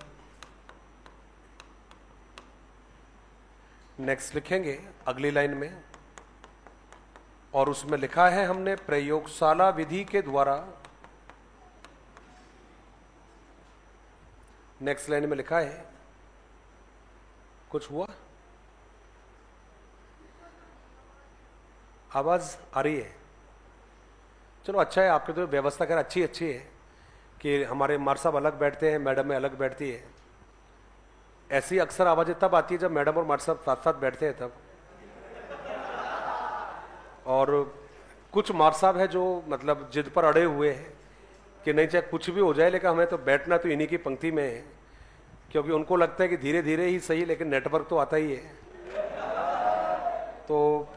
नेक्स्ट लिखेंगे अगली लाइन में, और उसमें लिखा है हमने प्रयोगशाला विधि के द्वारा, नेक्स्ट लाइन में लिखा है, कुछ हुआ? आवाज आ रही है? चलो अच्छा है, आपके तो व्यवस्था कर अच्छी है कि हमारे मार साहब अलग बैठते हैं, मैडम में अलग बैठती है। ऐसी अक्सर आवाजें तब आती है जब मैडम और मार साहब साथ साथ बैठते हैं तब। और कुछ मार साहब है जो मतलब जिद पर अड़े हुए हैं कि नहीं, चाहे कुछ भी हो जाए लेकिन हमें तो बैठना तो इन्हीं की पंक्ति में है, क्योंकि उनको लगता है कि धीरे धीरे ही सही लेकिन नेटवर्क तो आता ही है। तो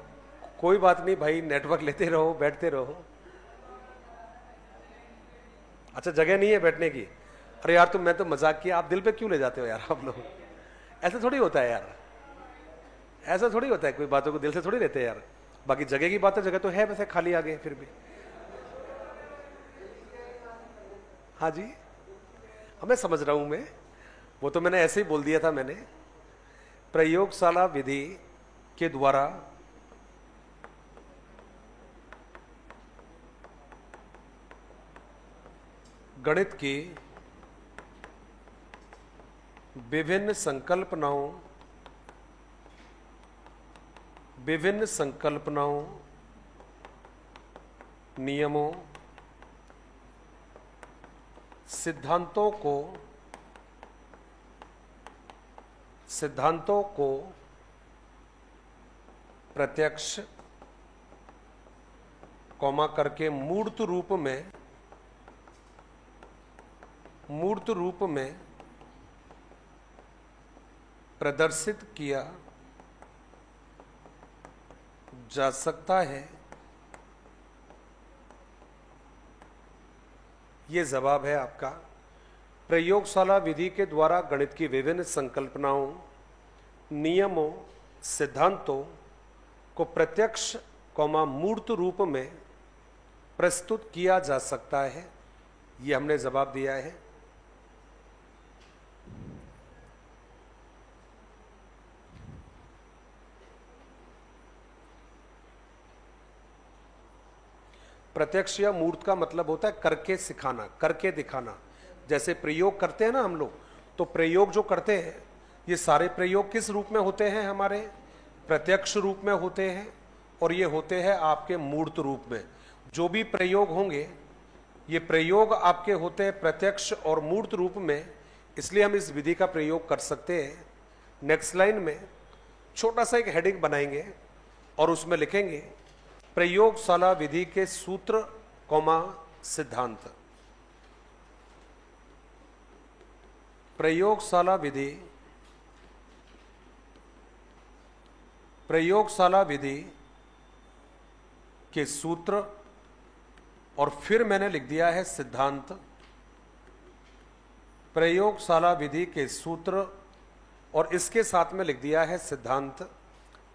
कोई बात नहीं भाई, नेटवर्क लेते रहो, बैठते रहो। अच्छा जगह नहीं है बैठने की? अरे यार मैं तो मजाक किया, आप दिल पे क्यों ले जाते हो यार आप लोग? ऐसा थोड़ी होता है यार, ऐसा थोड़ी होता है, कोई बातों को दिल से थोड़ी लेते हैं यार। बाकी जगह की बात है, जगह तो है वैसे खाली आगे फिर भी। हाँ जी, मैं समझ रहा हूं मैं, वो तो मैंने ऐसे ही बोल दिया था मैंने। प्रयोगशाला विधि के द्वारा गणित की विभिन्न संकल्पनाओं, नियमों, सिद्धांतों को प्रत्यक्ष कॉमा करके मूर्त रूप में प्रदर्शित किया जा सकता है। ये जवाब है आपका। प्रयोगशाला विधि के द्वारा गणित की विभिन्न संकल्पनाओं, नियमों, सिद्धांतों को प्रत्यक्ष कॉमा मूर्त रूप में प्रस्तुत किया जा सकता है। ये हमने जवाब दिया है। प्रत्यक्ष या मूर्त का मतलब होता है करके सिखाना, करके दिखाना। जैसे प्रयोग करते हैं ना हम लोग, तो प्रयोग जो करते हैं, ये सारे प्रयोग किस रूप में होते हैं? हमारे प्रत्यक्ष रूप में होते हैं, और ये होते हैं आपके मूर्त रूप में। जो भी प्रयोग होंगे, ये प्रयोग आपके होते हैं प्रत्यक्ष और मूर्त रूप में, इसलिए हम इस विधि का प्रयोग कर सकते हैं। नेक्स्ट लाइन में छोटा सा एक हेडिंग बनाएंगे और उसमें लिखेंगे प्रयोगशाला विधि के सूत्र कॉमा सिद्धांत। प्रयोगशाला विधि के सूत्र, और फिर मैंने लिख दिया है सिद्धांत। प्रयोगशाला विधि के सूत्र और इसके साथ में लिख दिया है सिद्धांत।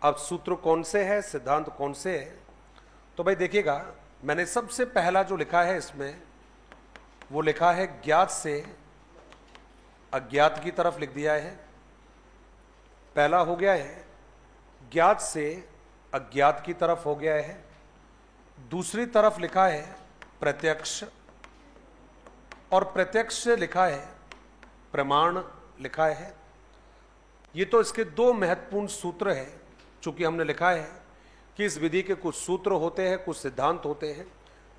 अब सूत्र कौन से है, सिद्धांत कौन से है? तो भाई देखिएगा, मैंने सबसे पहला जो लिखा है इसमें, वो लिखा है ज्ञात से अज्ञात की तरफ लिख दिया है। पहला हो गया है ज्ञात से अज्ञात की तरफ हो गया है। दूसरी तरफ लिखा है प्रत्यक्ष, और प्रत्यक्ष से लिखा है प्रमाण लिखा है। ये तो इसके दो महत्वपूर्ण सूत्र हैं। चूंकि हमने लिखा है कि इस विधि के कुछ सूत्र होते हैं, कुछ सिद्धांत होते हैं।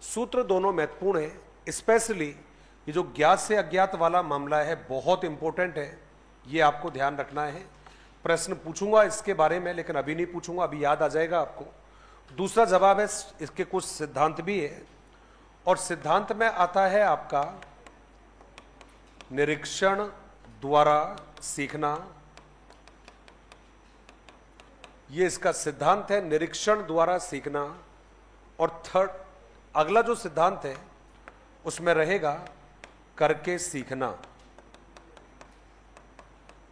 सूत्र दोनों महत्वपूर्ण हैं। स्पेशली ये जो ज्ञात से अज्ञात वाला मामला है, बहुत इंपॉर्टेंट है, ये आपको ध्यान रखना है। प्रश्न पूछूंगा इसके बारे में, लेकिन अभी नहीं पूछूंगा, अभी याद आ जाएगा आपको। दूसरा जवाब है इसके कुछ सिद्धांत भी है, और सिद्धांत में आता है आपका निरीक्षण द्वारा सीखना। ये इसका सिद्धांत है, निरीक्षण द्वारा सीखना। और थर्ड, अगला जो सिद्धांत है उसमें रहेगा करके सीखना।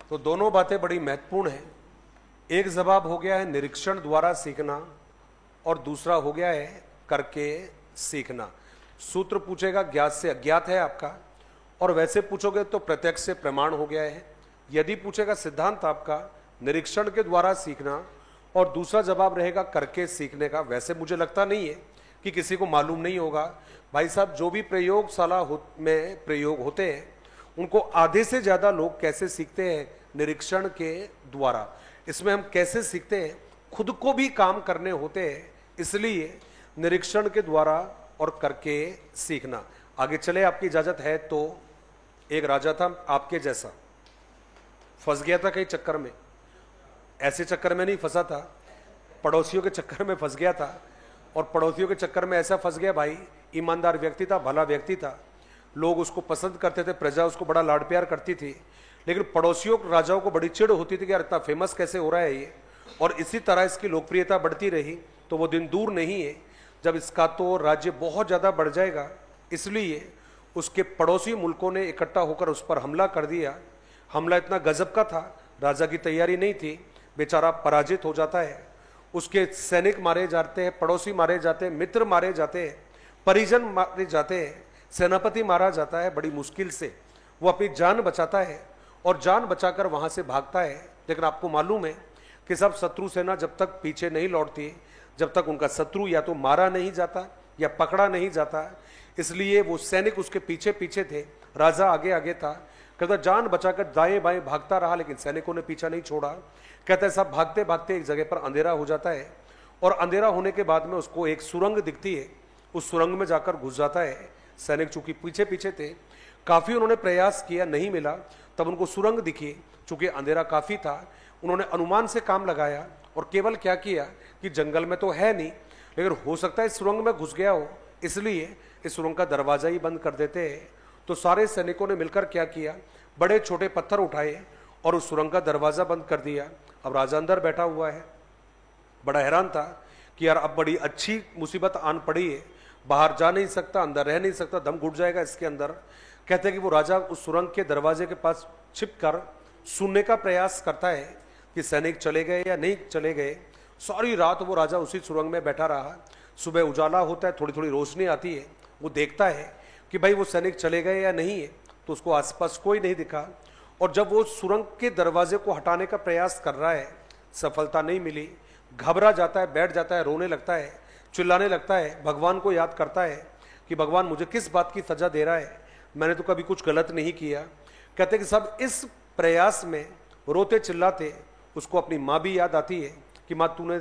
तो दोनों बातें बड़ी महत्वपूर्ण हैं। एक जवाब हो गया है निरीक्षण द्वारा सीखना, और दूसरा हो गया है करके सीखना। सूत्र पूछेगा ज्ञात से अज्ञात है आपका, और वैसे पूछोगे तो प्रत्यक्ष से प्रमाण हो गया है। यदि पूछेगा सिद्धांत आपका निरीक्षण के द्वारा सीखना, और दूसरा जवाब रहेगा करके सीखने का। वैसे मुझे लगता नहीं है कि किसी को मालूम नहीं होगा। भाई साहब, जो भी प्रयोगशाला में प्रयोग होते हैं, उनको आधे से ज़्यादा लोग कैसे सीखते हैं? निरीक्षण के द्वारा। इसमें हम कैसे सीखते हैं? खुद को भी काम करने होते हैं, इसलिए निरीक्षण के द्वारा और करके सीखना। आगे चले, आपकी इजाज़त है तो। एक राजा था आपके जैसा, फंस गया था कई चक्कर में। ऐसे चक्कर में नहीं फंसा था, पड़ोसियों के चक्कर में फंस गया था। और पड़ोसियों के चक्कर में ऐसा फंस गया भाई, ईमानदार व्यक्ति था, भला व्यक्ति था, लोग उसको पसंद करते थे, प्रजा उसको बड़ा लाड प्यार करती थी। लेकिन पड़ोसियों राजाओं को बड़ी चिढ़ होती थी कि यार इतना फेमस कैसे हो रहा है ये। और इसी तरह इसकी लोकप्रियता बढ़ती रही। तो वो दिन दूर नहीं है जब इसका तो राज्य बहुत ज़्यादा बढ़ जाएगा। इसलिए उसके पड़ोसी मुल्कों ने इकट्ठा होकर उस पर हमला कर दिया। हमला इतना गजब का था, राजा की तैयारी नहीं थी, बेचारा पराजित हो जाता है। उसके सैनिक मारे जाते हैं, पड़ोसी मारे जाते हैं, मित्र मारे जाते हैं, परिजन मारे जाते हैं, सेनापति मारा जाता है। बड़ी मुश्किल से वो अपनी जान बचाता है, और जान बचाकर वहां से भागता है। लेकिन आपको मालूम है कि सब शत्रु सेना जब तक पीछे नहीं लौटती, जब तक उनका शत्रु या तो मारा नहीं जाता या पकड़ा नहीं जाता, इसलिए वो सैनिक उसके पीछे पीछे थे, राजा आगे आगे था। कहता जान बचाकर दाएं बाएं भागता रहा, लेकिन सैनिकों ने पीछा नहीं छोड़ा। कहता है सब भागते भागते एक जगह पर अंधेरा हो जाता है, और अंधेरा होने के बाद में उसको एक सुरंग दिखती है। उस सुरंग में जाकर घुस जाता है। सैनिक चूंकि पीछे पीछे थे, काफी उन्होंने प्रयास किया, नहीं मिला। तब उनको सुरंग दिखी, चूंकि अंधेरा काफी था, उन्होंने अनुमान से काम लगाया और केवल क्या किया कि जंगल में तो है नहीं, लेकिन हो सकता है इस सुरंग में घुस गया हो, इसलिए इस सुरंग का दरवाजा ही बंद कर देते हैं। तो सारे सैनिकों ने मिलकर क्या किया, बड़े छोटे पत्थर उठाए और उस सुरंग का दरवाजा बंद कर दिया। अब राजा अंदर बैठा हुआ है, बड़ा हैरान था कि यार अब बड़ी अच्छी मुसीबत आन पड़ी है, बाहर जा नहीं सकता, अंदर रह नहीं सकता, दम घुट जाएगा इसके अंदर। कहते हैं कि वो राजा उस सुरंग के दरवाजे के पास छिपकर सुनने का प्रयास करता है कि सैनिक चले गए या नहीं चले गए। सारी रात वो राजा उसी सुरंग में बैठा रहा। सुबह उजाला होता है, थोड़ी थोड़ी रोशनी आती है, वो देखता है कि भाई वो सैनिक चले गए या नहीं है, तो उसको आसपास कोई नहीं दिखा। और जब वो सुरंग के दरवाजे को हटाने का प्रयास कर रहा है, सफलता नहीं मिली। घबरा जाता है, बैठ जाता है, रोने लगता है, चिल्लाने लगता है, भगवान को याद करता है कि भगवान मुझे किस बात की सजा दे रहा है, मैंने तो कभी कुछ गलत नहीं किया। कहते कि सब इस प्रयास में रोते चिल्लाते उसको अपनी माँ भी याद आती है कि माँ तूने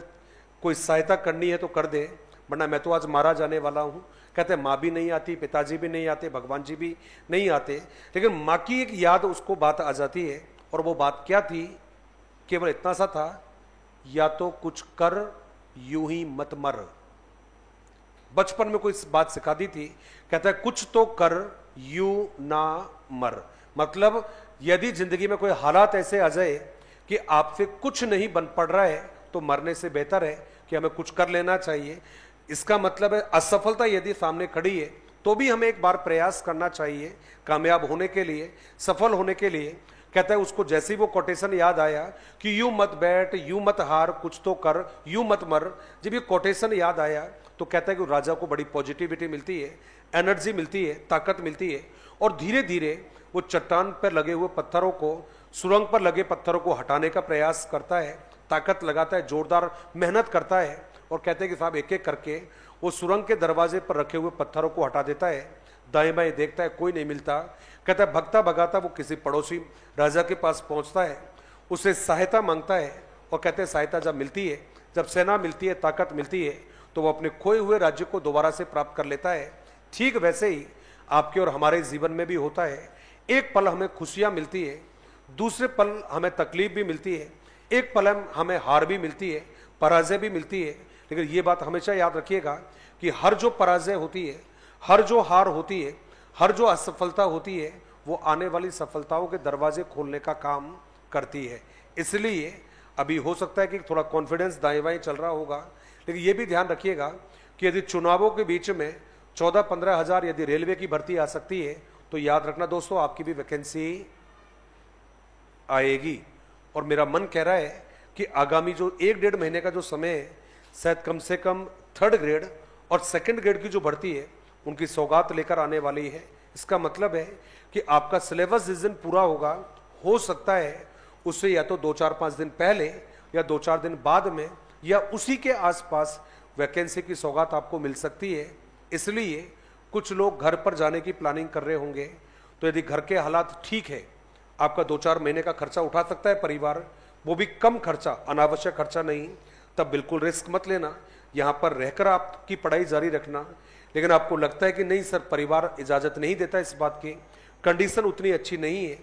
कोई सहायता करनी है तो कर दे, वरना मैं तो आज मारा जाने वाला हूँ। कहते माँ भी नहीं आती, पिताजी भी नहीं आते, भगवान जी भी नहीं आते, लेकिन माँ की एक याद उसको बात आ जाती है। और वो बात क्या थी, केवल इतना सा था, या तो कुछ कर यूं ही मत मर। बचपन में कोई बात सिखा दी थी, कहता है कुछ तो कर यूं ना मर। मतलब यदि जिंदगी में कोई हालात ऐसे आ जाए कि आपसे कुछ नहीं बन पड़ रहा है, तो मरने से बेहतर है कि हमें कुछ कर लेना चाहिए। इसका मतलब है असफलता यदि सामने खड़ी है तो भी हमें एक बार प्रयास करना चाहिए कामयाब होने के लिए, सफल होने के लिए। कहता है उसको जैसे ही वो कोटेशन याद आया कि यूं मत बैठ, यूं मत हार, कुछ तो कर, यूं मत मर, जब ये कोटेशन याद आया तो कहता है कि राजा को बड़ी पॉजिटिविटी मिलती है, एनर्जी मिलती है, ताकत मिलती है। और धीरे धीरे वो चट्टान पर लगे हुए पत्थरों को, सुरंग पर लगे पत्थरों को हटाने का प्रयास करता है, ताकत लगाता है, जोरदार मेहनत करता है। और कहते हैं कि साहब एक एक करके वो सुरंग के दरवाजे पर रखे हुए पत्थरों को हटा देता है। दाएं बाएं देखता है, कोई नहीं मिलता। कहता है भगता भगाता वो किसी पड़ोसी राजा के पास पहुंचता है, उससे सहायता मांगता है। और कहते हैं सहायता जब मिलती है, जब सेना मिलती है, ताकत मिलती है, तो वो अपने खोए हुए राज्य को दोबारा से प्राप्त कर लेता है। ठीक वैसे ही आपके और हमारे जीवन में भी होता है। एक पल हमें खुशियां मिलती है, दूसरे पल हमें तकलीफ भी मिलती है, एक पल हमें हार भी मिलती है, पराजय भी मिलती है। लेकिन ये बात हमेशा याद रखिएगा कि हर जो पराजय होती है, हर जो हार होती है, हर जो असफलता होती है, वो आने वाली सफलताओं के दरवाजे खोलने का काम करती है। इसलिए अभी हो सकता है कि थोड़ा कॉन्फिडेंस दाएं बाएं चल रहा होगा, लेकिन ये भी ध्यान रखिएगा कि यदि चुनावों के बीच में 14-15 हज़ार यदि रेलवे की भर्ती आ सकती है, तो याद रखना दोस्तों आपकी भी वैकेंसी आएगी। और मेरा मन कह रहा है कि आगामी जो 1-1.5 महीने का जो समय है, शायद कम से कम 3rd ग्रेड और 2nd ग्रेड की जो भर्ती है उनकी सौगात लेकर आने वाली है। इसका मतलब है कि आपका सिलेबस जिस दिन पूरा होगा, हो सकता है उससे या तो 2-4-5 दिन पहले या 2-4 दिन बाद में या उसी के आसपास वैकेंसी की सौगात आपको मिल सकती है। इसलिए कुछ लोग घर पर जाने की प्लानिंग कर रहे होंगे, तो यदि घर के हालात ठीक है, आपका 2-4 महीने का खर्चा उठा सकता है परिवार, वो भी कम खर्चा, अनावश्यक खर्चा नहीं, तब बिल्कुल रिस्क मत लेना, यहाँ पर रहकर आपकी पढ़ाई जारी रखना। लेकिन आपको लगता है कि नहीं सर परिवार इजाज़त नहीं देता इस बात की, कंडीशन उतनी अच्छी नहीं है,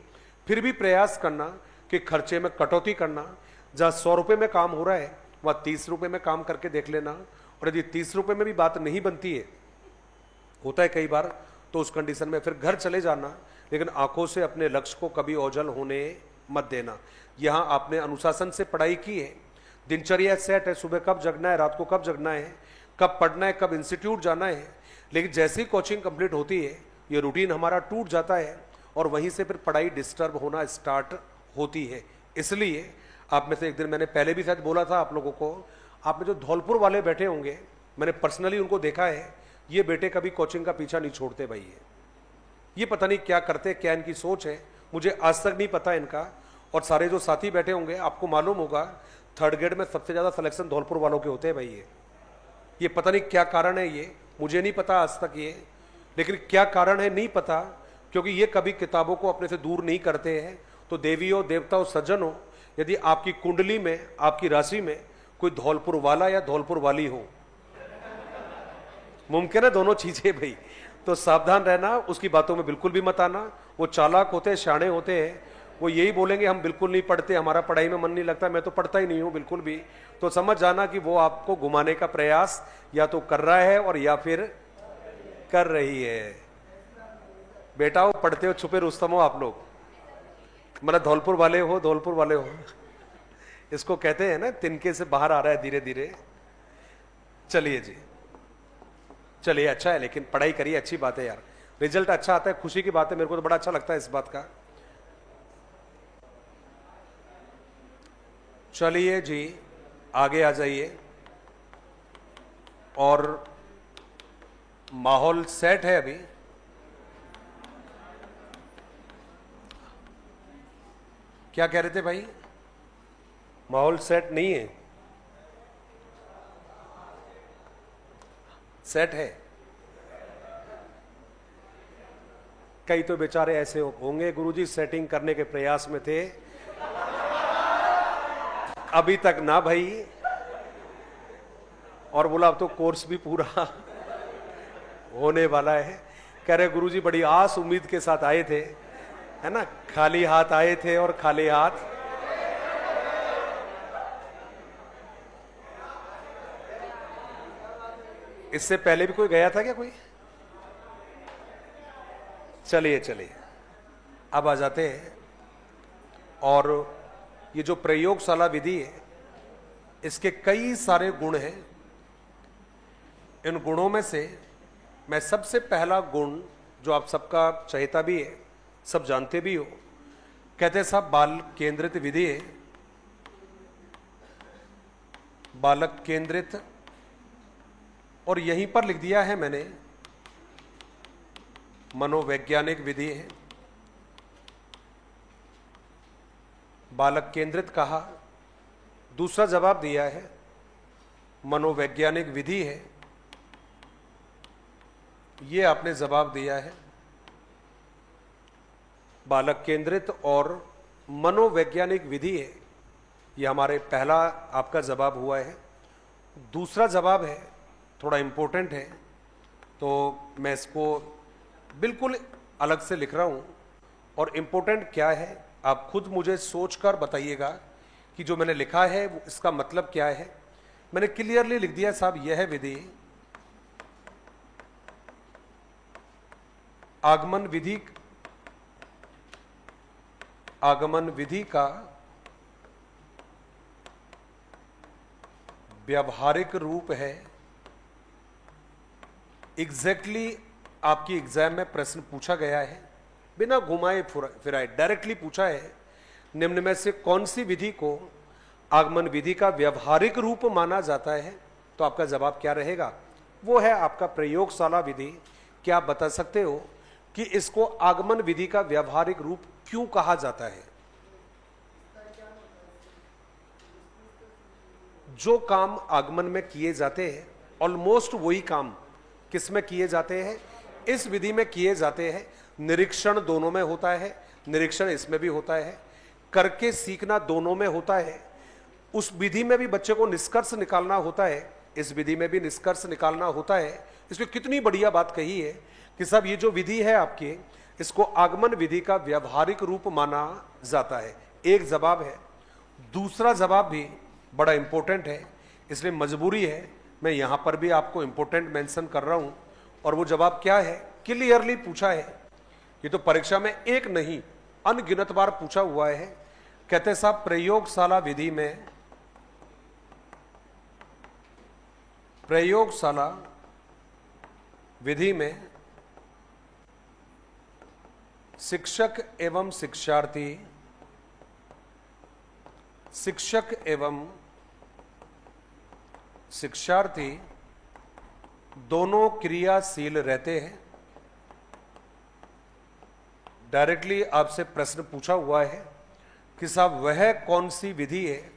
फिर भी प्रयास करना कि खर्चे में कटौती करना। जहाँ 100 रुपये में काम हो रहा है वहाँ 30 रुपये में काम करके देख लेना। और यदि 30 रुपये में भी बात नहीं बनती है, होता है कई बार, तो उस कंडीशन में फिर घर चले जाना, लेकिन आंखों से अपने लक्ष्य को कभी ओझल होने मत देना। यहाँ आपने अनुशासन से पढ़ाई की है, दिनचर्या सेट है, सुबह कब जगना है, रात को कब जगना है, कब पढ़ना है, कब इंस्टीट्यूट जाना है। लेकिन जैसे ही कोचिंग कंप्लीट होती है, ये रूटीन हमारा टूट जाता है और वहीं से फिर पढ़ाई डिस्टर्ब होना स्टार्ट होती है। इसलिए आप में से एक दिन मैंने पहले भी शायद बोला था आप लोगों को, आप में जो धौलपुर वाले बैठे होंगे, मैंने पर्सनली उनको देखा है, ये बेटे कभी कोचिंग का पीछा नहीं छोड़ते भाई। ये पता नहीं क्या करते, क्या इनकी सोच है, मुझे आज तक नहीं पता इनका। और सारे जो साथी बैठे होंगे, आपको मालूम होगा 3rd ग्रेड में सबसे ज़्यादा सिलेक्शन धौलपुर वालों के होते हैं भाई। ये पता नहीं क्या कारण है, ये मुझे नहीं पता आज तक। ये लेकिन क्या कारण है नहीं पता, क्योंकि ये कभी किताबों को अपने से दूर नहीं करते हैं। तो देवियों, देवताओं, सज्जनों, यदि आपकी कुंडली में, आपकी राशि में कोई धौलपुर वाला या धौलपुर वाली हो, मुमकिन है दोनों चीजें भाई, तो सावधान रहना, उसकी बातों में बिल्कुल भी मत आना। वो चालाक होते हैं, शाणे होते हैं, वो यही बोलेंगे हम बिल्कुल नहीं पढ़ते, हमारा पढ़ाई में मन नहीं लगता, मैं तो पढ़ता ही नहीं हूं बिल्कुल भी। तो समझ जाना कि वो आपको घुमाने का प्रयास या तो कर रहा है और या फिर कर रही है। बेटा हो, पढ़ते हो, छुपे रुस्तम हो आप लोग, मतलब धौलपुर वाले हो, धौलपुर वाले हो, इसको कहते हैं ना तिनके से बाहर आ रहा है धीरे धीरे। चलिए जी, चलिए, अच्छा है, लेकिन पढ़ाई करिए, अच्छी बात है यार, रिजल्ट अच्छा आता है, खुशी की बात है, मेरे को तो बड़ा अच्छा लगता है इस बात का। चलिए जी, आगे आ जाइए। और माहौल सेट है अभी? क्या कह रहे थे भाई? माहौल सेट नहीं है? सेट है? कई तो बेचारे ऐसे होंगे गुरुजी सेटिंग करने के प्रयास में थे, अभी तक ना भाई, और बोला अब तो कोर्स भी पूरा होने वाला है। कह रहे गुरुजी बड़ी आस उम्मीद के साथ आए थे, है ना, खाली हाथ आए थे और खाली हाथ। इससे पहले भी कोई गया था क्या कोई? चलिए चलिए, अब आ जाते हैं। और ये जो प्रयोगशाला विधि है, इसके कई सारे गुण हैं। इन गुणों में से मैं सबसे पहला गुण, जो आप सबका चहेता भी है, सब जानते भी हो, कहते हैं साहब बाल केंद्रित विधि है। बालक केंद्रित, और यहीं पर लिख दिया है मैंने मनोवैज्ञानिक विधि है। बालक केंद्रित कहा, दूसरा जवाब दिया है मनोवैज्ञानिक विधि है, ये आपने जवाब दिया है। बालक केंद्रित और मनोवैज्ञानिक विधि है, ये हमारे पहला आपका जवाब हुआ है। दूसरा जवाब है, थोड़ा इंपॉर्टेंट है, तो मैं इसको बिल्कुल अलग से लिख रहा हूं। और इंपॉर्टेंट क्या है आप खुद मुझे सोचकर बताइएगा कि जो मैंने लिखा है वो इसका मतलब क्या है। मैंने क्लियरली लिख दिया साहब, यह विधि आगमन विधि का व्यावहारिक रूप है। एग्जैक्टली आपकी एग्जाम में प्रश्न पूछा गया है, बिना घुमाए फिराए डायरेक्टली पूछा है, निम्न में से कौन सी विधि को आगमन विधि का व्यावहारिक रूप माना जाता है? तो आपका जवाब क्या रहेगा? वो है आपका प्रयोगशाला विधि। क्या आप बता सकते हो कि इसको आगमन विधि का व्यावहारिक रूप क्यों कहा जाता है? जो काम आगमन में किए जाते हैं, ऑलमोस्ट वही काम किस में किए जाते हैं? इस विधि में किए जाते हैं। निरीक्षण दोनों में होता है, निरीक्षण इसमें भी होता है, करके सीखना दोनों में होता है। उस विधि में भी बच्चे को निष्कर्ष निकालना होता है, इस विधि में भी निष्कर्ष निकालना होता है। इसमें कितनी बढ़िया बात कही है कि सब ये जो विधि है आपकी, इसको आगमन विधि का व्यावहारिक रूप माना जाता है। एक जवाब है। दूसरा जवाब भी बड़ा इंपॉर्टेंट है, इसलिए मजबूरी है मैं यहां पर भी आपको इंपॉर्टेंट मेंशन कर रहा हूं। और वो जवाब क्या है? क्लियरली पूछा है, ये तो परीक्षा में एक नहीं अनगिनत बार पूछा हुआ है। कहते साहब प्रयोगशाला विधि में शिक्षक एवं शिक्षार्थी दोनों क्रियाशील रहते हैं। डायरेक्टली आपसे प्रश्न पूछा हुआ है कि साहब वह कौन सी विधि है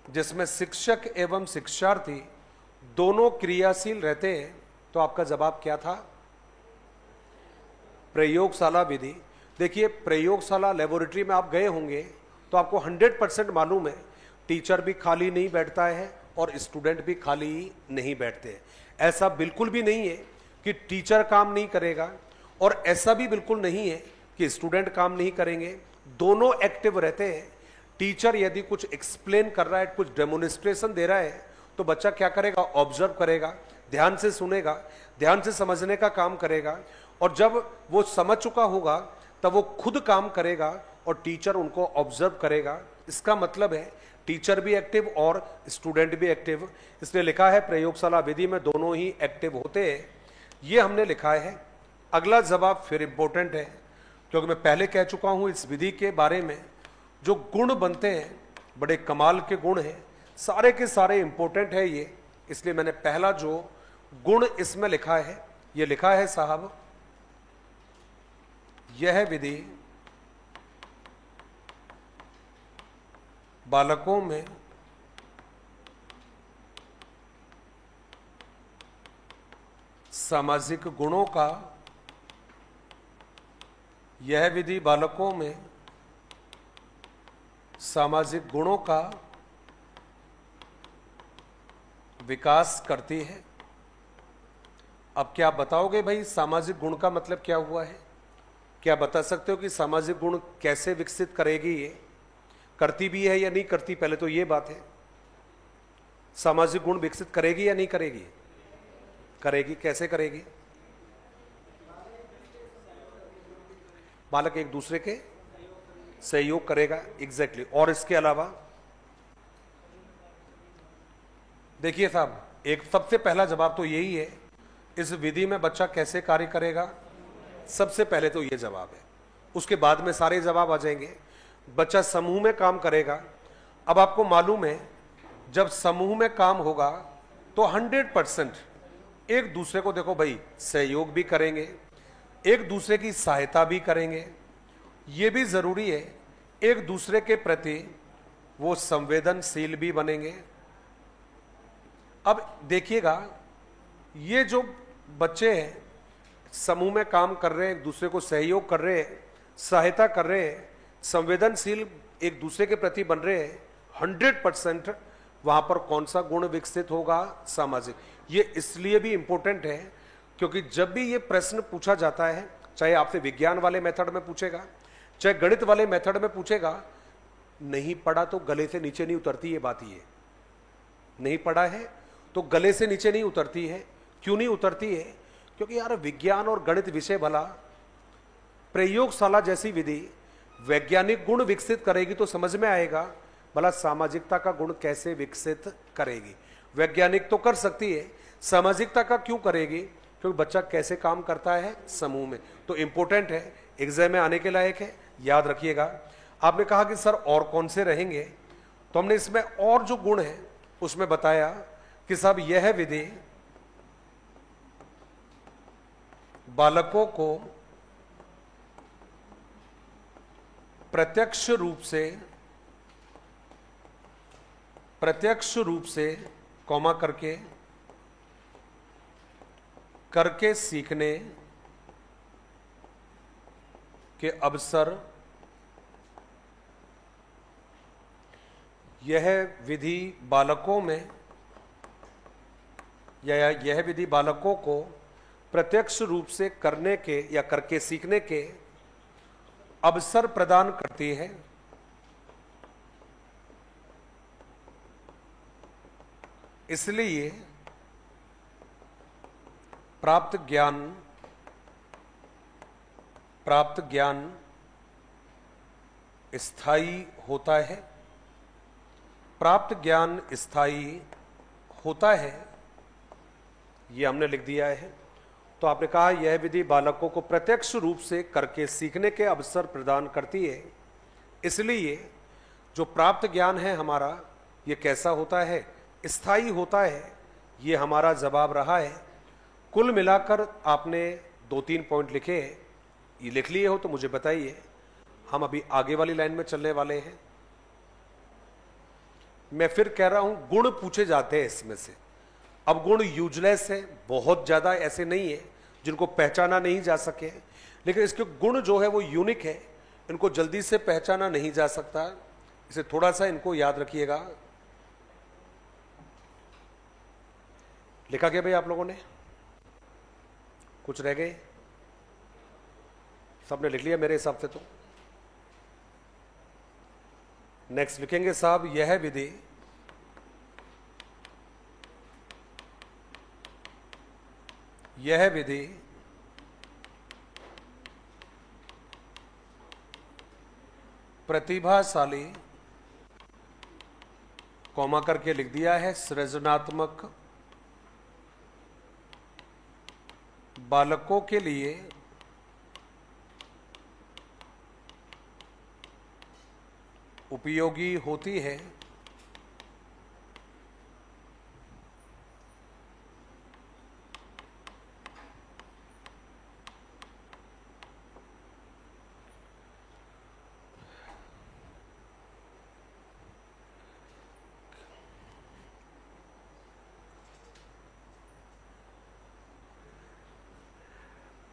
जिसमें शिक्षक एवं शिक्षार्थी दोनों क्रियाशील रहते हैं? तो आपका जवाब क्या था? प्रयोगशाला विधि। देखिए, प्रयोगशाला लेबोरेटरी में आप गए होंगे तो आपको 100% मालूम है, टीचर भी खाली नहीं बैठता है और स्टूडेंट भी खाली नहीं बैठते हैं। ऐसा बिल्कुल भी नहीं है कि टीचर काम नहीं करेगा और ऐसा भी बिल्कुल नहीं है कि स्टूडेंट काम नहीं करेंगे। दोनों एक्टिव रहते हैं। टीचर यदि कुछ एक्सप्लेन कर रहा है, कुछ डेमोन्स्ट्रेशन दे रहा है, तो बच्चा क्या करेगा? ऑब्जर्व करेगा, ध्यान से सुनेगा, ध्यान से समझने का काम करेगा, और जब वो समझ चुका होगा तब वो खुद काम करेगा और टीचर उनको ऑब्जर्व करेगा। इसका मतलब है टीचर भी एक्टिव और स्टूडेंट भी एक्टिव। इसलिए लिखा है प्रयोगशाला विधि में दोनों ही एक्टिव होते हैं। ये हमने लिखा है। अगला जवाब फिर इंपॉर्टेंट है, क्योंकि मैं पहले कह चुका हूं इस विधि के बारे में। जो गुण बनते हैं बड़े कमाल के गुण हैं, सारे के सारे इंपॉर्टेंट है ये। इसलिए मैंने पहला जो गुण इसमें लिखा है, ये लिखा है साहब, यह विधि बालकों में सामाजिक गुणों का, यह विधि बालकों में सामाजिक गुणों का विकास करती है। अब क्या बताओगे भाई, सामाजिक गुण का मतलब क्या हुआ है? क्या बता सकते हो कि सामाजिक गुण कैसे विकसित करेगी? ये करती भी है या नहीं करती? पहले तो ये बात है, सामाजिक गुण विकसित करेगी या नहीं करेगी? करेगी। कैसे करेगी? बालक एक दूसरे के सहयोग करेगा। एग्जैक्टली। और इसके अलावा देखिए साहब, एक सबसे पहला जवाब तो यही है, इस विधि में बच्चा कैसे कार्य करेगा। सबसे पहले तो ये जवाब है, उसके बाद में सारे जवाब आ जाएंगे। बच्चा समूह में काम करेगा। अब आपको मालूम है, जब समूह में काम होगा तो 100% एक दूसरे को, देखो भाई, सहयोग भी करेंगे, एक दूसरे की सहायता भी करेंगे। ये भी जरूरी है, एक दूसरे के प्रति वो संवेदनशील भी बनेंगे। अब देखिएगा, ये जो बच्चे हैं समूह में काम कर रहे हैं, एक दूसरे को सहयोग कर रहे हैं, सहायता कर रहे हैं, संवेदनशील एक दूसरे के प्रति बन रहे हैं, 100% वहां पर कौन सा गुण विकसित होगा? सामाजिक। ये इसलिए भी इंपॉर्टेंट है क्योंकि जब भी ये प्रश्न पूछा जाता है, चाहे आपसे विज्ञान वाले मेथड में पूछेगा, चाहे गणित वाले मेथड में पूछेगा, नहीं पढ़ा तो गले से नीचे नहीं उतरती ये बात। ये नहीं पढ़ा है तो गले से नीचे नहीं उतरती है। क्यों नहीं उतरती है? क्योंकि यार विज्ञान और गणित विषय भला प्रयोगशाला जैसी विधि वैज्ञानिक गुण विकसित करेगी तो समझ में आएगा भला सामाजिकता का गुण कैसे विकसित करेगी। वैज्ञानिक तो कर सकती है, सामाजिकता का क्यों करेगी? क्योंकि बच्चा कैसे काम करता है समूह में। तो इंपॉर्टेंट है, एग्जाम में आने के लायक है, याद रखिएगा। आपने कहा कि सर और कौन से रहेंगे, तो हमने इसमें और जो गुण है उसमें बताया कि साहब यह विधि बालकों को प्रत्यक्ष रूप से कॉमा करके सीखने के अवसर, यह विधि बालकों में या यह विधि बालकों को प्रत्यक्ष रूप से करने के या करके सीखने के अवसर प्रदान करती है। इसलिए प्राप्त ज्ञान स्थायी होता है। प्राप्त ज्ञान स्थायी होता है, ये हमने लिख दिया है। तो आपने कहा यह विधि बालकों को प्रत्यक्ष रूप से करके सीखने के अवसर प्रदान करती है। इसलिए जो प्राप्त ज्ञान है हमारा, ये कैसा होता है? स्थायी होता है। ये हमारा जवाब रहा है। कुल मिलाकर आपने 2-3 पॉइंट लिखे हैं, ये लिख लिए हो तो मुझे बताइए। हम अभी आगे वाली लाइन में चलने वाले हैं। मैं फिर कह रहा हूं, गुण पूछे जाते हैं इसमें से। अब गुण यूजलेस है, बहुत ज्यादा ऐसे नहीं है जिनको पहचाना नहीं जा सके, लेकिन इसके गुण जो है वो यूनिक है, इनको जल्दी से पहचाना नहीं जा सकता, इसे थोड़ा सा इनको याद रखिएगा। लिखा क्या भाई आप लोगों ने? कुछ रह गए? सबने लिख लिया मेरे हिसाब से तो। नेक्स्ट लिखेंगे साहब, यह विधि प्रतिभाशाली, कॉमा करके लिख दिया है, सृजनात्मक बालकों के लिए उपयोगी होती है।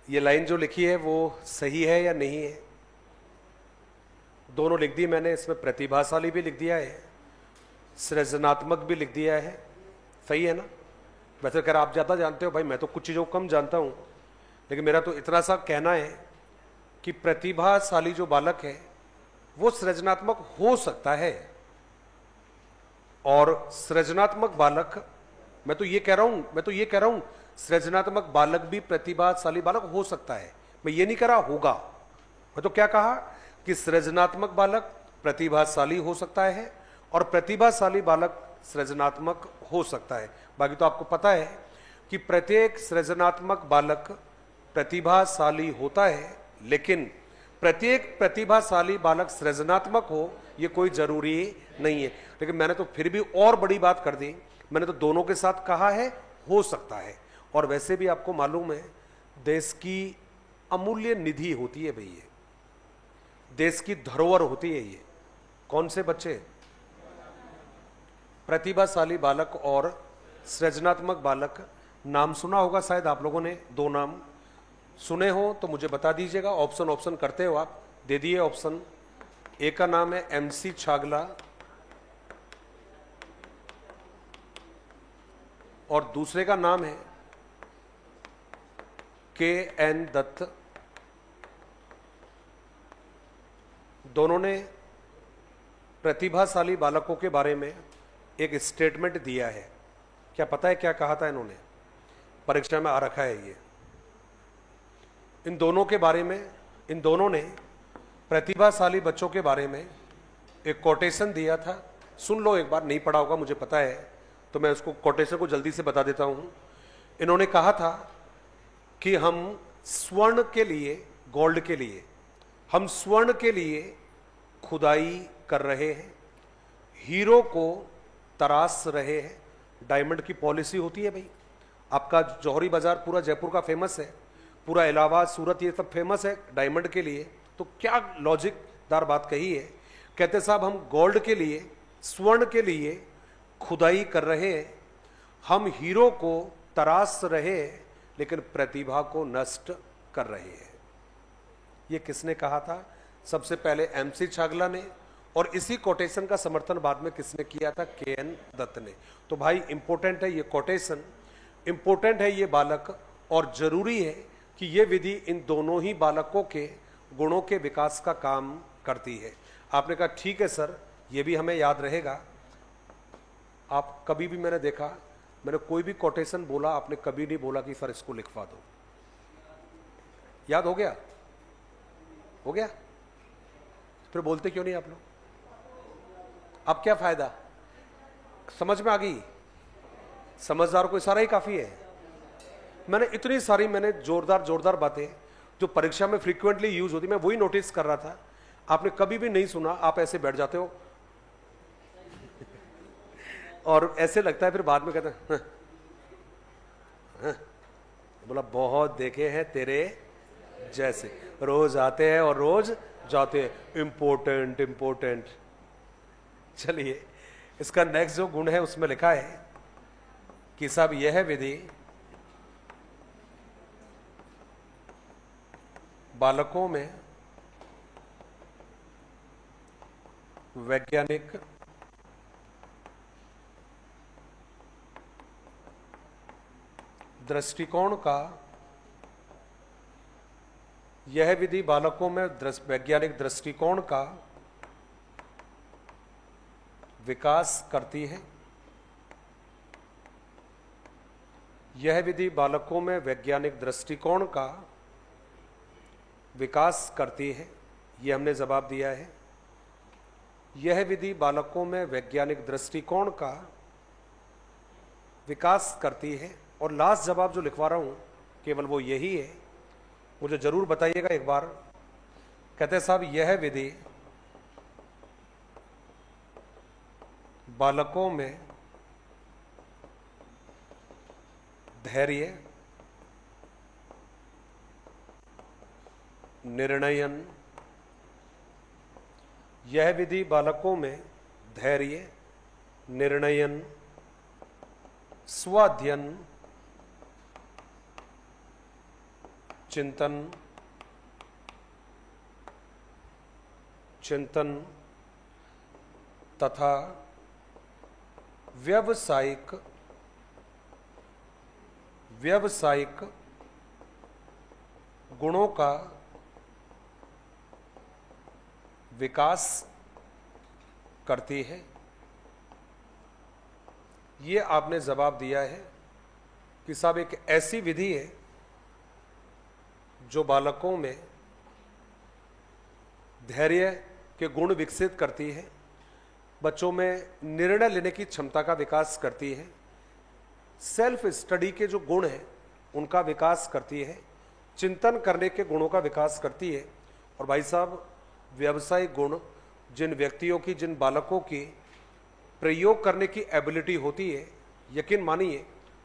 ये लाइन जो लिखी है वो सही है या नहीं है? दोनों लिख दी मैंने, इसमें प्रतिभाशाली भी लिख दिया है, सृजनात्मक भी लिख दिया है, सही है ना? वैसे कर आप ज़्यादा जानते हो भाई, मैं तो कुछ चीज़ों को कम जानता हूँ, लेकिन मेरा तो इतना सा कहना है कि प्रतिभाशाली जो बालक है वो सृजनात्मक हो सकता है, और सृजनात्मक बालक, मैं तो ये कह रहा हूं सृजनात्मक बालक भी प्रतिभाशाली बालक हो सकता है, मैं ये नहीं कह रहा होगा। मैं तो क्या कहा कि सृजनात्मक बालक प्रतिभाशाली हो सकता है और प्रतिभाशाली बालक सृजनात्मक हो सकता है। बाकी तो आपको पता है कि प्रत्येक सृजनात्मक बालक प्रतिभाशाली होता है, लेकिन प्रत्येक प्रतिभाशाली बालक सृजनात्मक हो ये कोई जरूरी नहीं है। लेकिन मैंने तो फिर भी और बड़ी बात कर दी, मैंने तो दोनों के साथ कहा है हो सकता है। और वैसे भी आपको मालूम है देश की अमूल्य निधि होती है भाई, ये देश की धरोहर होती है। ये कौन से बच्चे? प्रतिभाशाली बालक और सृजनात्मक बालक। नाम सुना होगा शायद आप लोगों ने, दो नाम सुने हो तो मुझे बता दीजिएगा। ऑप्शन करते हो आप, दे दिए ऑप्शन। एक का नाम है MC छागला और दूसरे का नाम है KN दत्त। दोनों ने प्रतिभाशाली बालकों के बारे में एक स्टेटमेंट दिया है। क्या पता है क्या कहा था इन्होंने? परीक्षा में आ रखा है ये। इन दोनों के बारे में, इन दोनों ने प्रतिभाशाली बच्चों के बारे में एक कोटेशन दिया था। सुन लो एक बार, नहीं पढ़ा होगा मुझे पता है, तो मैं उसको कोटेशन को जल्दी से बता देता हूं। इन्होंने कहा था कि हम स्वर्ण के लिए, गोल्ड के लिए, हम स्वर्ण के लिए खुदाई कर रहे हैं, हीरो को तराश रहे हैं। डायमंड की पॉलिसी होती है भाई। आपका जौहरी बाजार पूरा जयपुर का फेमस है, पूरा इलाहाबाद, सूरत, ये सब फेमस है डायमंड के लिए। तो क्या लॉजिकदार बात कही है। कहते साहब हम गोल्ड के लिए, स्वर्ण के लिए खुदाई कर रहे हैं, हम हीरो को तराश रहे हैं, लेकिन प्रतिभा को नष्ट कर रहे हैं। ये किसने कहा था? सबसे पहले MC छागला ने, और इसी कोटेशन का समर्थन बाद में किसने किया था? KN दत्त ने। तो भाई इंपॉर्टेंट है ये कोटेशन, इंपॉर्टेंट है ये बालक, और जरूरी है कि ये विधि इन दोनों ही बालकों के गुणों के विकास का काम करती है। आपने कहा ठीक है सर, ये भी हमें याद रहेगा। आप कभी भी, मैंने देखा, मैंने कोई भी कोटेशन बोला, आपने कभी नहीं बोला कि सर इसको लिखवा दो। याद हो गया? हो गया? फिर बोलते क्यों नहीं आप लोग? अब क्या फायदा? समझ में आ गई? समझदार को इशारा ही काफी है। मैंने इतनी सारी, मैंने जोरदार बातें जो परीक्षा में फ्रीक्वेंटली यूज होती, मैं वही नोटिस कर रहा था। आपने कभी भी नहीं सुना, आप ऐसे बैठ जाते हो और ऐसे लगता है फिर बाद में कहते हैं बोला बहुत देखे हैं तेरे जैसे, रोज आते हैं और रोज जाते हैं। इंपॉर्टेंट। चलिए, इसका नेक्स्ट जो गुण है उसमें लिखा है कि साहब यह विधि बालकों में वैज्ञानिक दृष्टिकोण का, यह विधि बालकों में वैज्ञानिक दृष्टिकोण का विकास करती है। यह विधि बालकों में वैज्ञानिक दृष्टिकोण का विकास करती है। यह हमने जवाब दिया है। यह विधि बालकों में वैज्ञानिक दृष्टिकोण का विकास करती है। और लास्ट जवाब जो लिखवा रहा हूं केवल वो यही है, मुझे जरूर बताइएगा एक बार। कहते हैं साहब, यह विधि बालकों में धैर्य, निर्णयन, यह विधि बालकों में धैर्य, निर्णयन, स्वाध्ययन, चिंतन तथा व्यावसायिक गुणों का विकास करती है। ये आपने जवाब दिया है कि साहब एक ऐसी विधि है जो बालकों में धैर्य के गुण विकसित करती है, बच्चों में निर्णय लेने की क्षमता का विकास करती है, सेल्फ स्टडी के जो गुण हैं उनका विकास करती है, चिंतन करने के गुणों का विकास करती है। और भाई साहब, व्यावसायिक गुण, जिन व्यक्तियों की, जिन बालकों की प्रयोग करने की एबिलिटी होती है, यकीन मानिए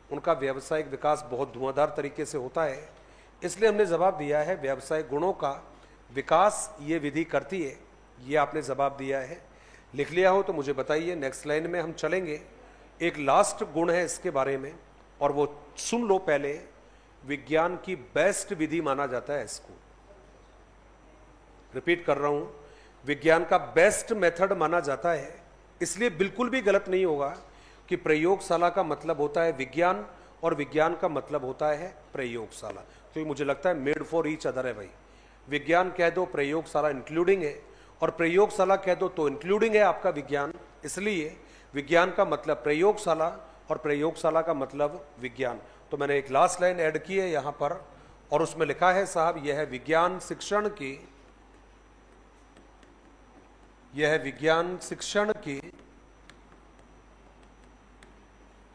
उनका व्यावसायिक विकास बहुत धुआंधार तरीके से होता है। इसलिए हमने जवाब दिया है व्यावसायिक गुणों का विकास ये विधि करती है। ये आपने जवाब दिया है। लिख लिया हो तो मुझे बताइए। नेक्स्ट लाइन में हम चलेंगे। एक लास्ट गुण है इसके बारे में, और वो सुन लो पहले। विज्ञान की बेस्ट विधि माना जाता है इसको। रिपीट कर रहा हूं, विज्ञान का बेस्ट मेथड माना जाता है। इसलिए बिल्कुल भी गलत नहीं होगा कि प्रयोगशाला का मतलब होता है विज्ञान और विज्ञान का मतलब होता है प्रयोगशाला। तो ये मुझे लगता है मेड फॉर ईच अदर है भाई। विज्ञान कह दो, प्रयोगशाला इंक्लूडिंग है, और प्रयोगशाला कह दो तो इंक्लूडिंग है आपका विज्ञान। इसलिए विज्ञान का मतलब प्रयोगशाला और प्रयोगशाला का मतलब विज्ञान। तो मैंने एक लास्ट लाइन ऐड की है यहां पर, और उसमें लिखा है साहब, यह विज्ञान शिक्षण की, यह विज्ञान शिक्षण की,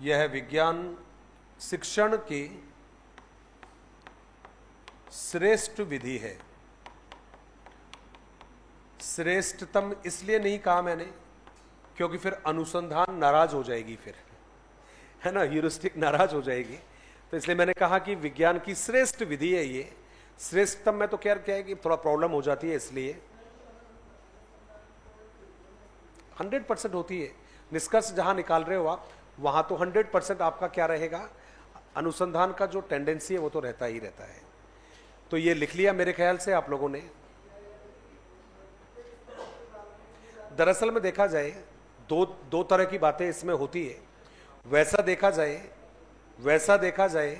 यह विज्ञान शिक्षण की श्रेष्ठ विधि है। श्रेष्ठतम इसलिए नहीं कहा मैंने क्योंकि फिर अनुसंधान नाराज हो जाएगी, फिर है ना, ह्यूरिस्टिक नाराज हो जाएगी। तो इसलिए मैंने कहा कि विज्ञान की श्रेष्ठ विधि है ये। श्रेष्ठतम में तो क्या है कि थोड़ा प्रॉब्लम हो जाती है, इसलिए 100% होती है। निष्कर्ष जहां निकाल रहे हो आप, वहां तो 100% आपका क्या रहेगा, अनुसंधान का जो टेंडेंसी है वो तो रहता ही रहता है। तो ये लिख लिया मेरे ख्याल से आप लोगों ने। दरअसल में देखा जाए दो तरह की बातें इसमें होती है। वैसा देखा जाए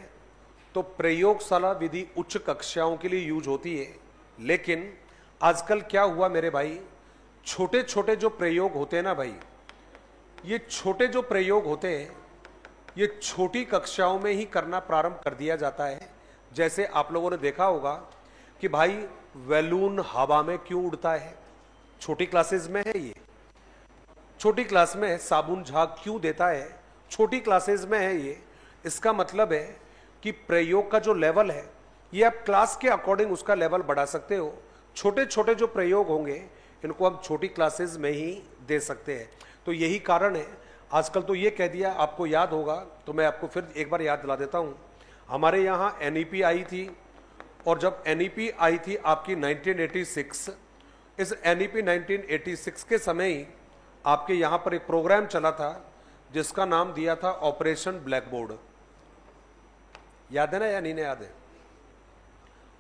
तो प्रयोगशाला विधि उच्च कक्षाओं के लिए यूज होती है, लेकिन आजकल क्या हुआ मेरे भाई, छोटे छोटे जो प्रयोग होते हैं ना भाई, ये छोटे जो प्रयोग होते हैं ये छोटी कक्षाओं में ही करना प्रारंभ कर दिया जाता है। जैसे आप लोगों ने देखा होगा कि भाई बैलून हवा में क्यों उड़ता है, छोटी क्लासेस में है ये। छोटी क्लास में साबुन झाग क्यों देता है, छोटी क्लासेस में है ये। इसका मतलब है कि प्रयोग का जो लेवल है ये आप क्लास के अकॉर्डिंग उसका लेवल बढ़ा सकते हो। छोटे छोटे जो प्रयोग होंगे इनको हम छोटी क्लासेस में ही दे सकते हैं। तो यही कारण है। आजकल तो ये कह दिया, आपको याद होगा तो मैं आपको फिर एक बार याद दिला देता हूं। हमारे यहां एनईपी आई थी, और जब एनईपी आई थी आपकी 1986, इस एनईपी 1986 के समय ही आपके यहां पर एक प्रोग्राम चला था जिसका नाम दिया था ऑपरेशन ब्लैक बोर्ड। याद है ना या नहीं याद है?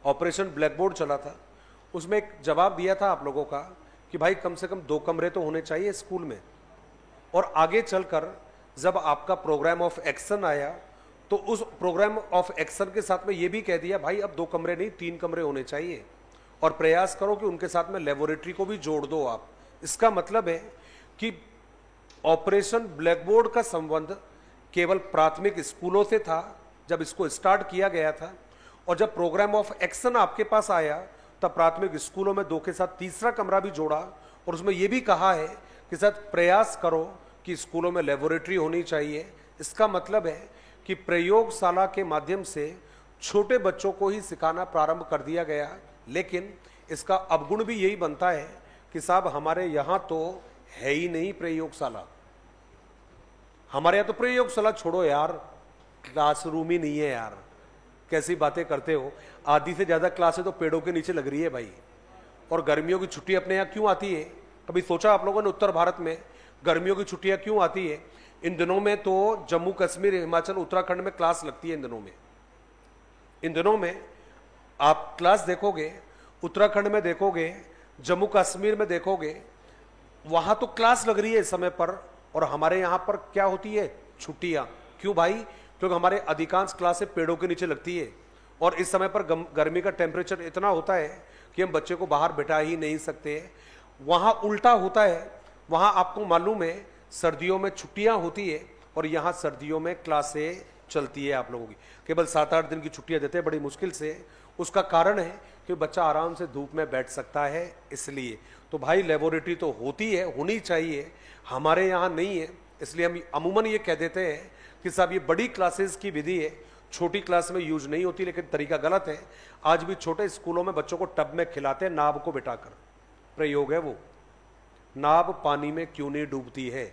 ऑपरेशन ब्लैक बोर्ड चला था, उसमें एक जवाब दिया था आप लोगों का कि भाई कम से कम 2 कमरे तो होने चाहिए स्कूल में। और आगे चलकर जब आपका प्रोग्राम ऑफ एक्शन आया तो उस प्रोग्राम ऑफ एक्शन के साथ में ये भी कह दिया भाई अब 2 कमरे नहीं 3 कमरे होने चाहिए, और प्रयास करो कि उनके साथ में लेबोरेटरी को भी जोड़ दो आप। इसका मतलब है कि ऑपरेशन ब्लैक बोर्ड का संबंध केवल प्राथमिक स्कूलों से था जब इसको स्टार्ट किया गया था, और जब प्रोग्राम ऑफ एक्शन आपके पास आया तब प्राथमिक स्कूलों में 2 के साथ तीसरा कमरा भी जोड़ा, और उसमें यह भी कहा है कि सर प्रयास करो कि स्कूलों में लेबोरेटरी होनी चाहिए। इसका मतलब है कि प्रयोगशाला के माध्यम से छोटे बच्चों को ही सिखाना प्रारंभ कर दिया गया, लेकिन इसका अवगुण भी यही बनता है कि साहब हमारे यहाँ तो है ही नहीं प्रयोगशाला। हमारे यहाँ तो प्रयोगशाला छोड़ो यार, क्लासरूम ही नहीं है यार, कैसी बातें करते हो। आधी से ज्यादा क्लासें तो पेड़ों के नीचे लग रही है भाई। और गर्मियों की छुट्टी अपने यहाँ क्यों आती है, कभी सोचा आप लोगों ने उत्तर भारत में गर्मियों की छुट्टियां क्यों आती है? इन दिनों में तो जम्मू कश्मीर, हिमाचल, उत्तराखंड में क्लास लगती है। इन दिनों में आप क्लास देखोगे, उत्तराखंड में देखोगे, जम्मू कश्मीर में देखोगे, वहां तो क्लास लग रही है इस समय पर, और हमारे यहां पर क्या होती है? छुट्टियां। क्यों भाई? क्योंकि हमारे अधिकांश क्लासें पेड़ों के नीचे लगती है, और इस समय पर गर्मी का टेम्परेचर इतना होता है कि हम बच्चे को बाहर बिठा ही नहीं सकते। वहां उल्टा होता है, वहां आपको मालूम है सर्दियों में छुट्टियां होती है और यहां सर्दियों में क्लासें चलती है आप लोगों की। केवल 7-8 दिन की छुट्टियां देते हैं बड़ी मुश्किल से। उसका कारण है कि बच्चा आराम से धूप में बैठ सकता है, इसलिए। तो भाई लेबोरेटरी तो होती है, होनी चाहिए, हमारे यहाँ नहीं है, इसलिए हम अमूमन ये कह देते हैं कि साहब ये बड़ी क्लासेस की विधि है, छोटी क्लास में यूज नहीं होती, लेकिन तरीका गलत है। आज भी छोटे स्कूलों में बच्चों को टब में खिलाते हैं, नाव को बिठाकर। प्रयोग है वो, नाव पानी में क्यों नहीं डूबती है,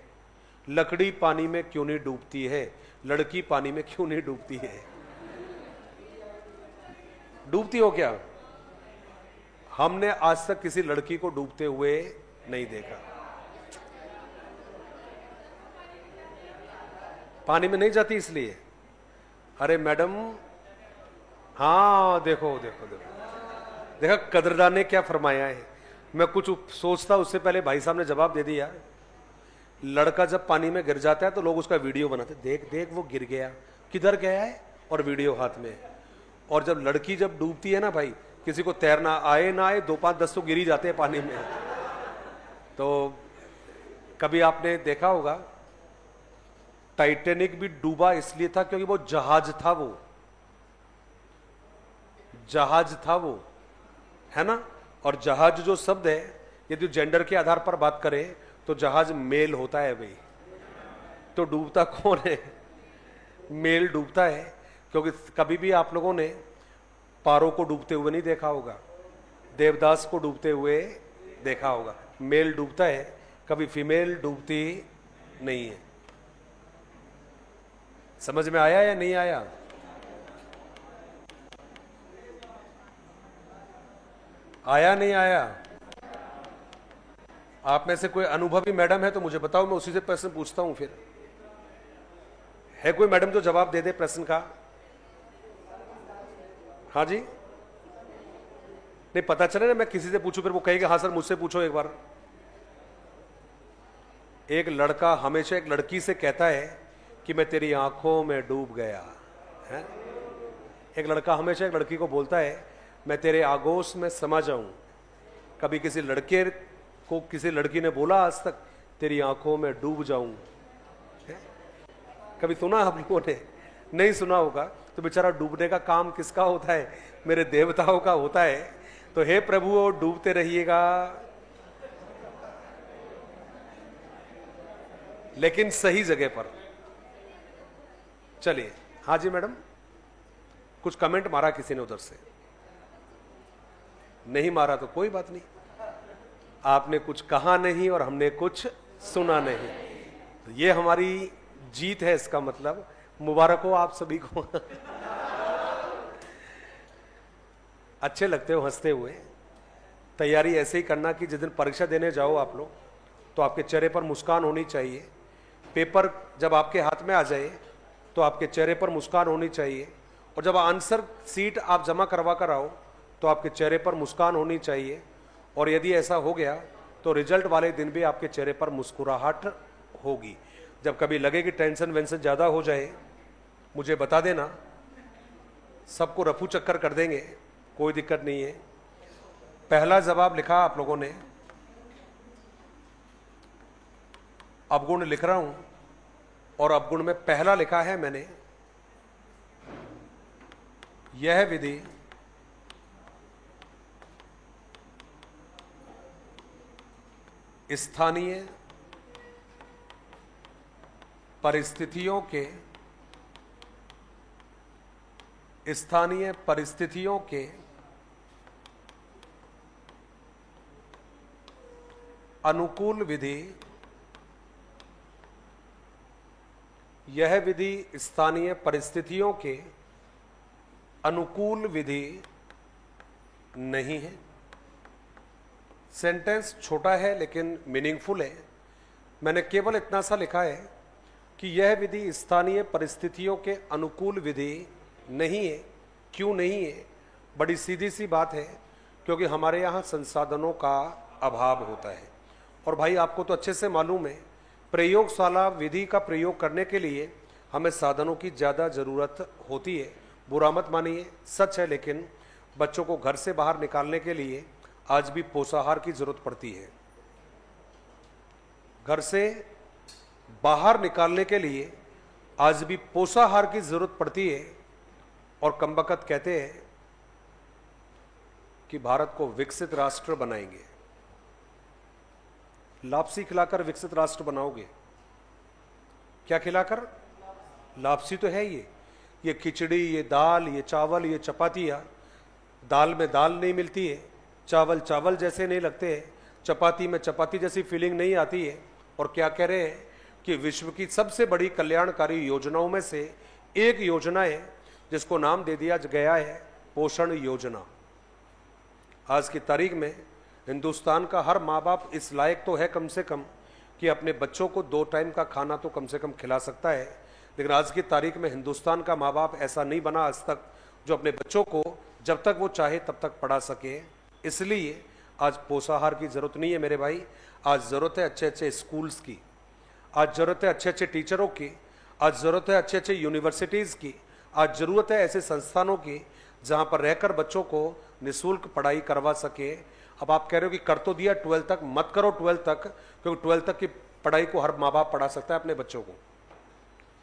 लकड़ी पानी में क्यों नहीं डूबती है, लड़की पानी में क्यों नहीं डूबती है? डूबती हो क्या? हमने आज तक किसी लड़की को डूबते हुए नहीं देखा। पानी में नहीं जाती इसलिए। अरे मैडम, हाँ देखो देखो देखो देखा कदरदान ने क्या फरमाया है। मैं कुछ सोचता उससे पहले भाई साहब ने जवाब दे दिया। लड़का जब पानी में गिर जाता है तो लोग उसका वीडियो बनाते, देख देख वो गिर गया, किधर गया है, और वीडियो हाथ में। और जब लड़की जब डूबती है ना भाई, किसी को तैरना आए ना आए 2-5-10 तो गिर ही जाते हैं पानी में। तो कभी आपने देखा होगा टाइटैनिक भी डूबा इसलिए था क्योंकि वो जहाज था, वो जहाज था वो, है ना। और जहाज जो शब्द है, यदि जेंडर के आधार पर बात करें तो जहाज मेल होता है भाई। तो डूबता कौन है? मेल डूबता है, क्योंकि कभी भी आप लोगों ने पारो को डूबते हुए नहीं देखा होगा, देवदास को डूबते हुए देखा होगा। मेल डूबता है, कभी फीमेल डूबती नहीं है। समझ में आया या नहीं आया? आया नहीं आया? आप में से कोई अनुभवी मैडम है तो मुझे बताओ, मैं उसी से प्रश्न पूछता हूं। फिर है कोई मैडम जो जवाब दे दे प्रश्न का? हाँ जी, नहीं पता चले ना, मैं किसी से पूछूं फिर वो कहेगा हाँ सर मुझसे पूछो एक बार। एक लड़का हमेशा एक लड़की से कहता है कि मैं तेरी आंखों में डूब गया है। एक लड़का हमेशा एक लड़की को बोलता है मैं तेरे आगोश में समा जाऊं। कभी किसी लड़के को किसी लड़की ने बोला आज तक तेरी आंखों में डूब जाऊं? कभी सुना आप लोगों ने? नहीं सुना होगा। तो बेचारा डूबने का काम किसका होता है? मेरे देवताओं का होता है। तो हे प्रभु डूबते रहिएगा, लेकिन सही जगह पर। चलिए, हाँ जी मैडम, कुछ कमेंट मारा किसी ने उधर से? नहीं मारा तो कोई बात नहीं, आपने कुछ कहा नहीं और हमने कुछ सुना नहीं, तो ये हमारी जीत है। इसका मतलब मुबारक हो आप सभी को। अच्छे लगते हो हंसते हुए। तैयारी ऐसे ही करना कि जिस दिन परीक्षा देने जाओ आप लोग तो आपके चेहरे पर मुस्कान होनी चाहिए। पेपर जब आपके हाथ में आ जाए तो आपके चेहरे पर मुस्कान होनी चाहिए। और जब आंसर सीट आप जमा करवा कर आओ तो आपके चेहरे पर मुस्कान होनी चाहिए, और यदि ऐसा हो गया तो रिजल्ट वाले दिन भी आपके चेहरे पर मुस्कुराहट होगी। जब कभी लगे कि टेंशन वेंशन ज़्यादा हो जाए, मुझे बता देना, सबको रफू चक्कर कर देंगे, कोई दिक्कत नहीं है। पहला जवाब लिखा आप लोगों ने, अवगुण लिख रहा हूं, और अवगुण में पहला लिखा है मैंने, यह विधि स्थानीय परिस्थितियों के अनुकूल विधि, यह विधि स्थानीय परिस्थितियों के अनुकूल विधि नहीं है। सेंटेंस छोटा है लेकिन मीनिंगफुल है। मैंने केवल इतना सा लिखा है कि यह विधि स्थानीय परिस्थितियों के अनुकूल विधि नहीं है। क्यों नहीं है? बड़ी सीधी सी बात है, क्योंकि हमारे यहाँ संसाधनों का अभाव होता है। और भाई आपको तो अच्छे से मालूम है, प्रयोगशाला विधि का प्रयोग करने के लिए हमें साधनों की ज़्यादा ज़रूरत होती है। बुरा मत मानिए, सच है। लेकिन बच्चों को घर से बाहर निकालने के लिए आज भी पोषाहार की ज़रूरत पड़ती है। घर से बाहर निकालने के लिए आज भी पोषाहार की ज़रूरत पड़ती है। और कमबख्त कहते हैं कि भारत को विकसित राष्ट्र बनाएंगे। लापसी खिलाकर विकसित राष्ट्र बनाओगे? क्या खिलाकर? लापसी तो है ये खिचड़ी, ये दाल, ये चावल, ये चपातियाँ। दाल में दाल नहीं मिलती है, चावल चावल जैसे नहीं लगते हैं, चपाती में चपाती जैसी फीलिंग नहीं आती है। और क्या कह रहे हैं कि विश्व की सबसे बड़ी कल्याणकारी योजनाओं में से एक योजना है जिसको नाम दे दिया गया है पोषण योजना। आज की तारीख में हिंदुस्तान का हर माँ बाप इस लायक तो है कम से कम कि अपने बच्चों को 2 टाइम का खाना तो कम से कम खिला सकता है। लेकिन आज की तारीख में हिंदुस्तान का माँ बाप ऐसा नहीं बना आज तक जो अपने बच्चों को जब तक वो चाहे तब तक पढ़ा सके। इसलिए आज पोषाहार की ज़रूरत नहीं है मेरे भाई। आज ज़रूरत है अच्छे अच्छे स्कूल्स की, आज ज़रूरत है अच्छे अच्छे टीचरों की, आज ज़रूरत है अच्छे अच्छे यूनिवर्सिटीज़ की, आज ज़रूरत है ऐसे संस्थानों की जहाँ पर रहकर बच्चों को निःशुल्क पढ़ाई करवा सके। अब आप कह रहे हो कि कर तो दिया 12 तक, मत करो 12 तक, क्योंकि 12 तक की पढ़ाई को हर माँ बाप पढ़ा सकता है अपने बच्चों को।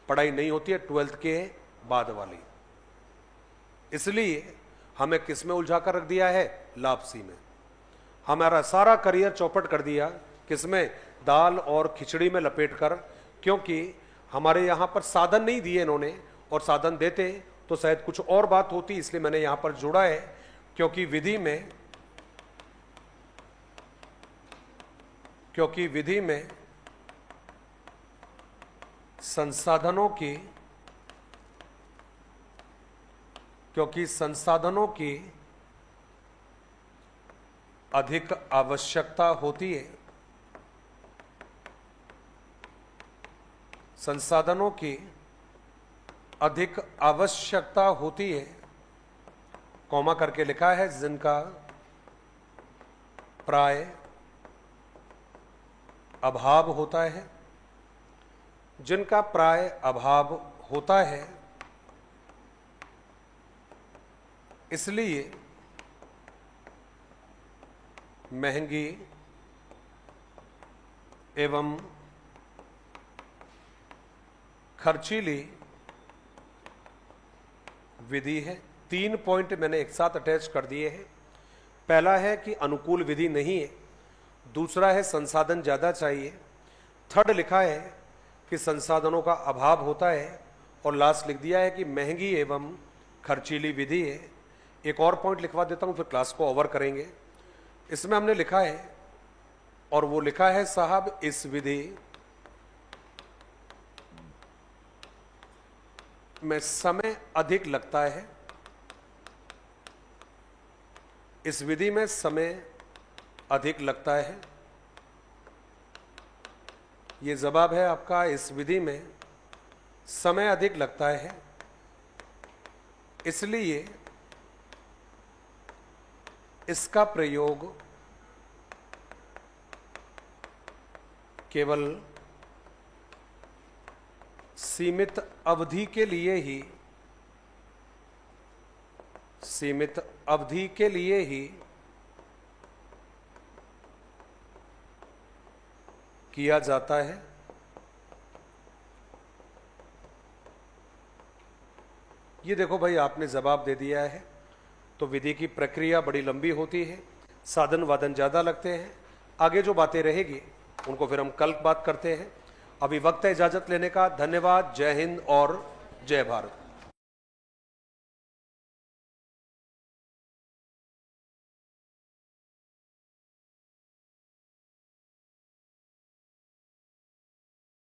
पढ़ाई नहीं होती है 12 के बाद वाली। इसलिए हमें किस में उलझा कर रख दिया है? लापसी में। हमारा सारा करियर चौपट कर दिया किसमें? दाल और खिचड़ी में लपेटकर। क्योंकि हमारे यहाँ पर साधन नहीं दिए इन्होंने, और साधन देते तो शायद कुछ और बात होती। इसलिए मैंने यहाँ पर जोड़ा है, क्योंकि विधि में संसाधनों की अधिक आवश्यकता होती है। संसाधनों की अधिक आवश्यकता होती है, कॉमा करके लिखा है, जिनका प्राय अभाव होता है। जिनका प्राय अभाव होता है, इसलिए महंगी एवं खर्चीली विधि है। 3 पॉइंट मैंने एक साथ अटैच कर दिए हैं। पहला है कि अनुकूल विधि नहीं है, दूसरा है संसाधन ज़्यादा चाहिए, थर्ड लिखा है कि संसाधनों का अभाव होता है, और लास्ट लिख दिया है कि महंगी एवं खर्चीली विधि है। एक और पॉइंट लिखवा देता हूं, फिर क्लास को ओवर करेंगे। इसमें हमने लिखा है, और वो लिखा है साहब, इस विधि में समय अधिक लगता है। इस विधि में समय अधिक लगता है। ये जवाब है आपका, इस विधि में समय अधिक लगता है, इसलिए इसका प्रयोग केवल सीमित अवधि के लिए ही किया जाता है। ये देखो भाई, आपने जवाब दे दिया है। तो विधि की प्रक्रिया बड़ी लंबी होती है, साधन वादन ज्यादा लगते हैं। आगे जो बातें रहेगी उनको फिर हम कल बात करते हैं। अभी वक्त है इजाजत लेने का। धन्यवाद। जय हिंद और जय भारत।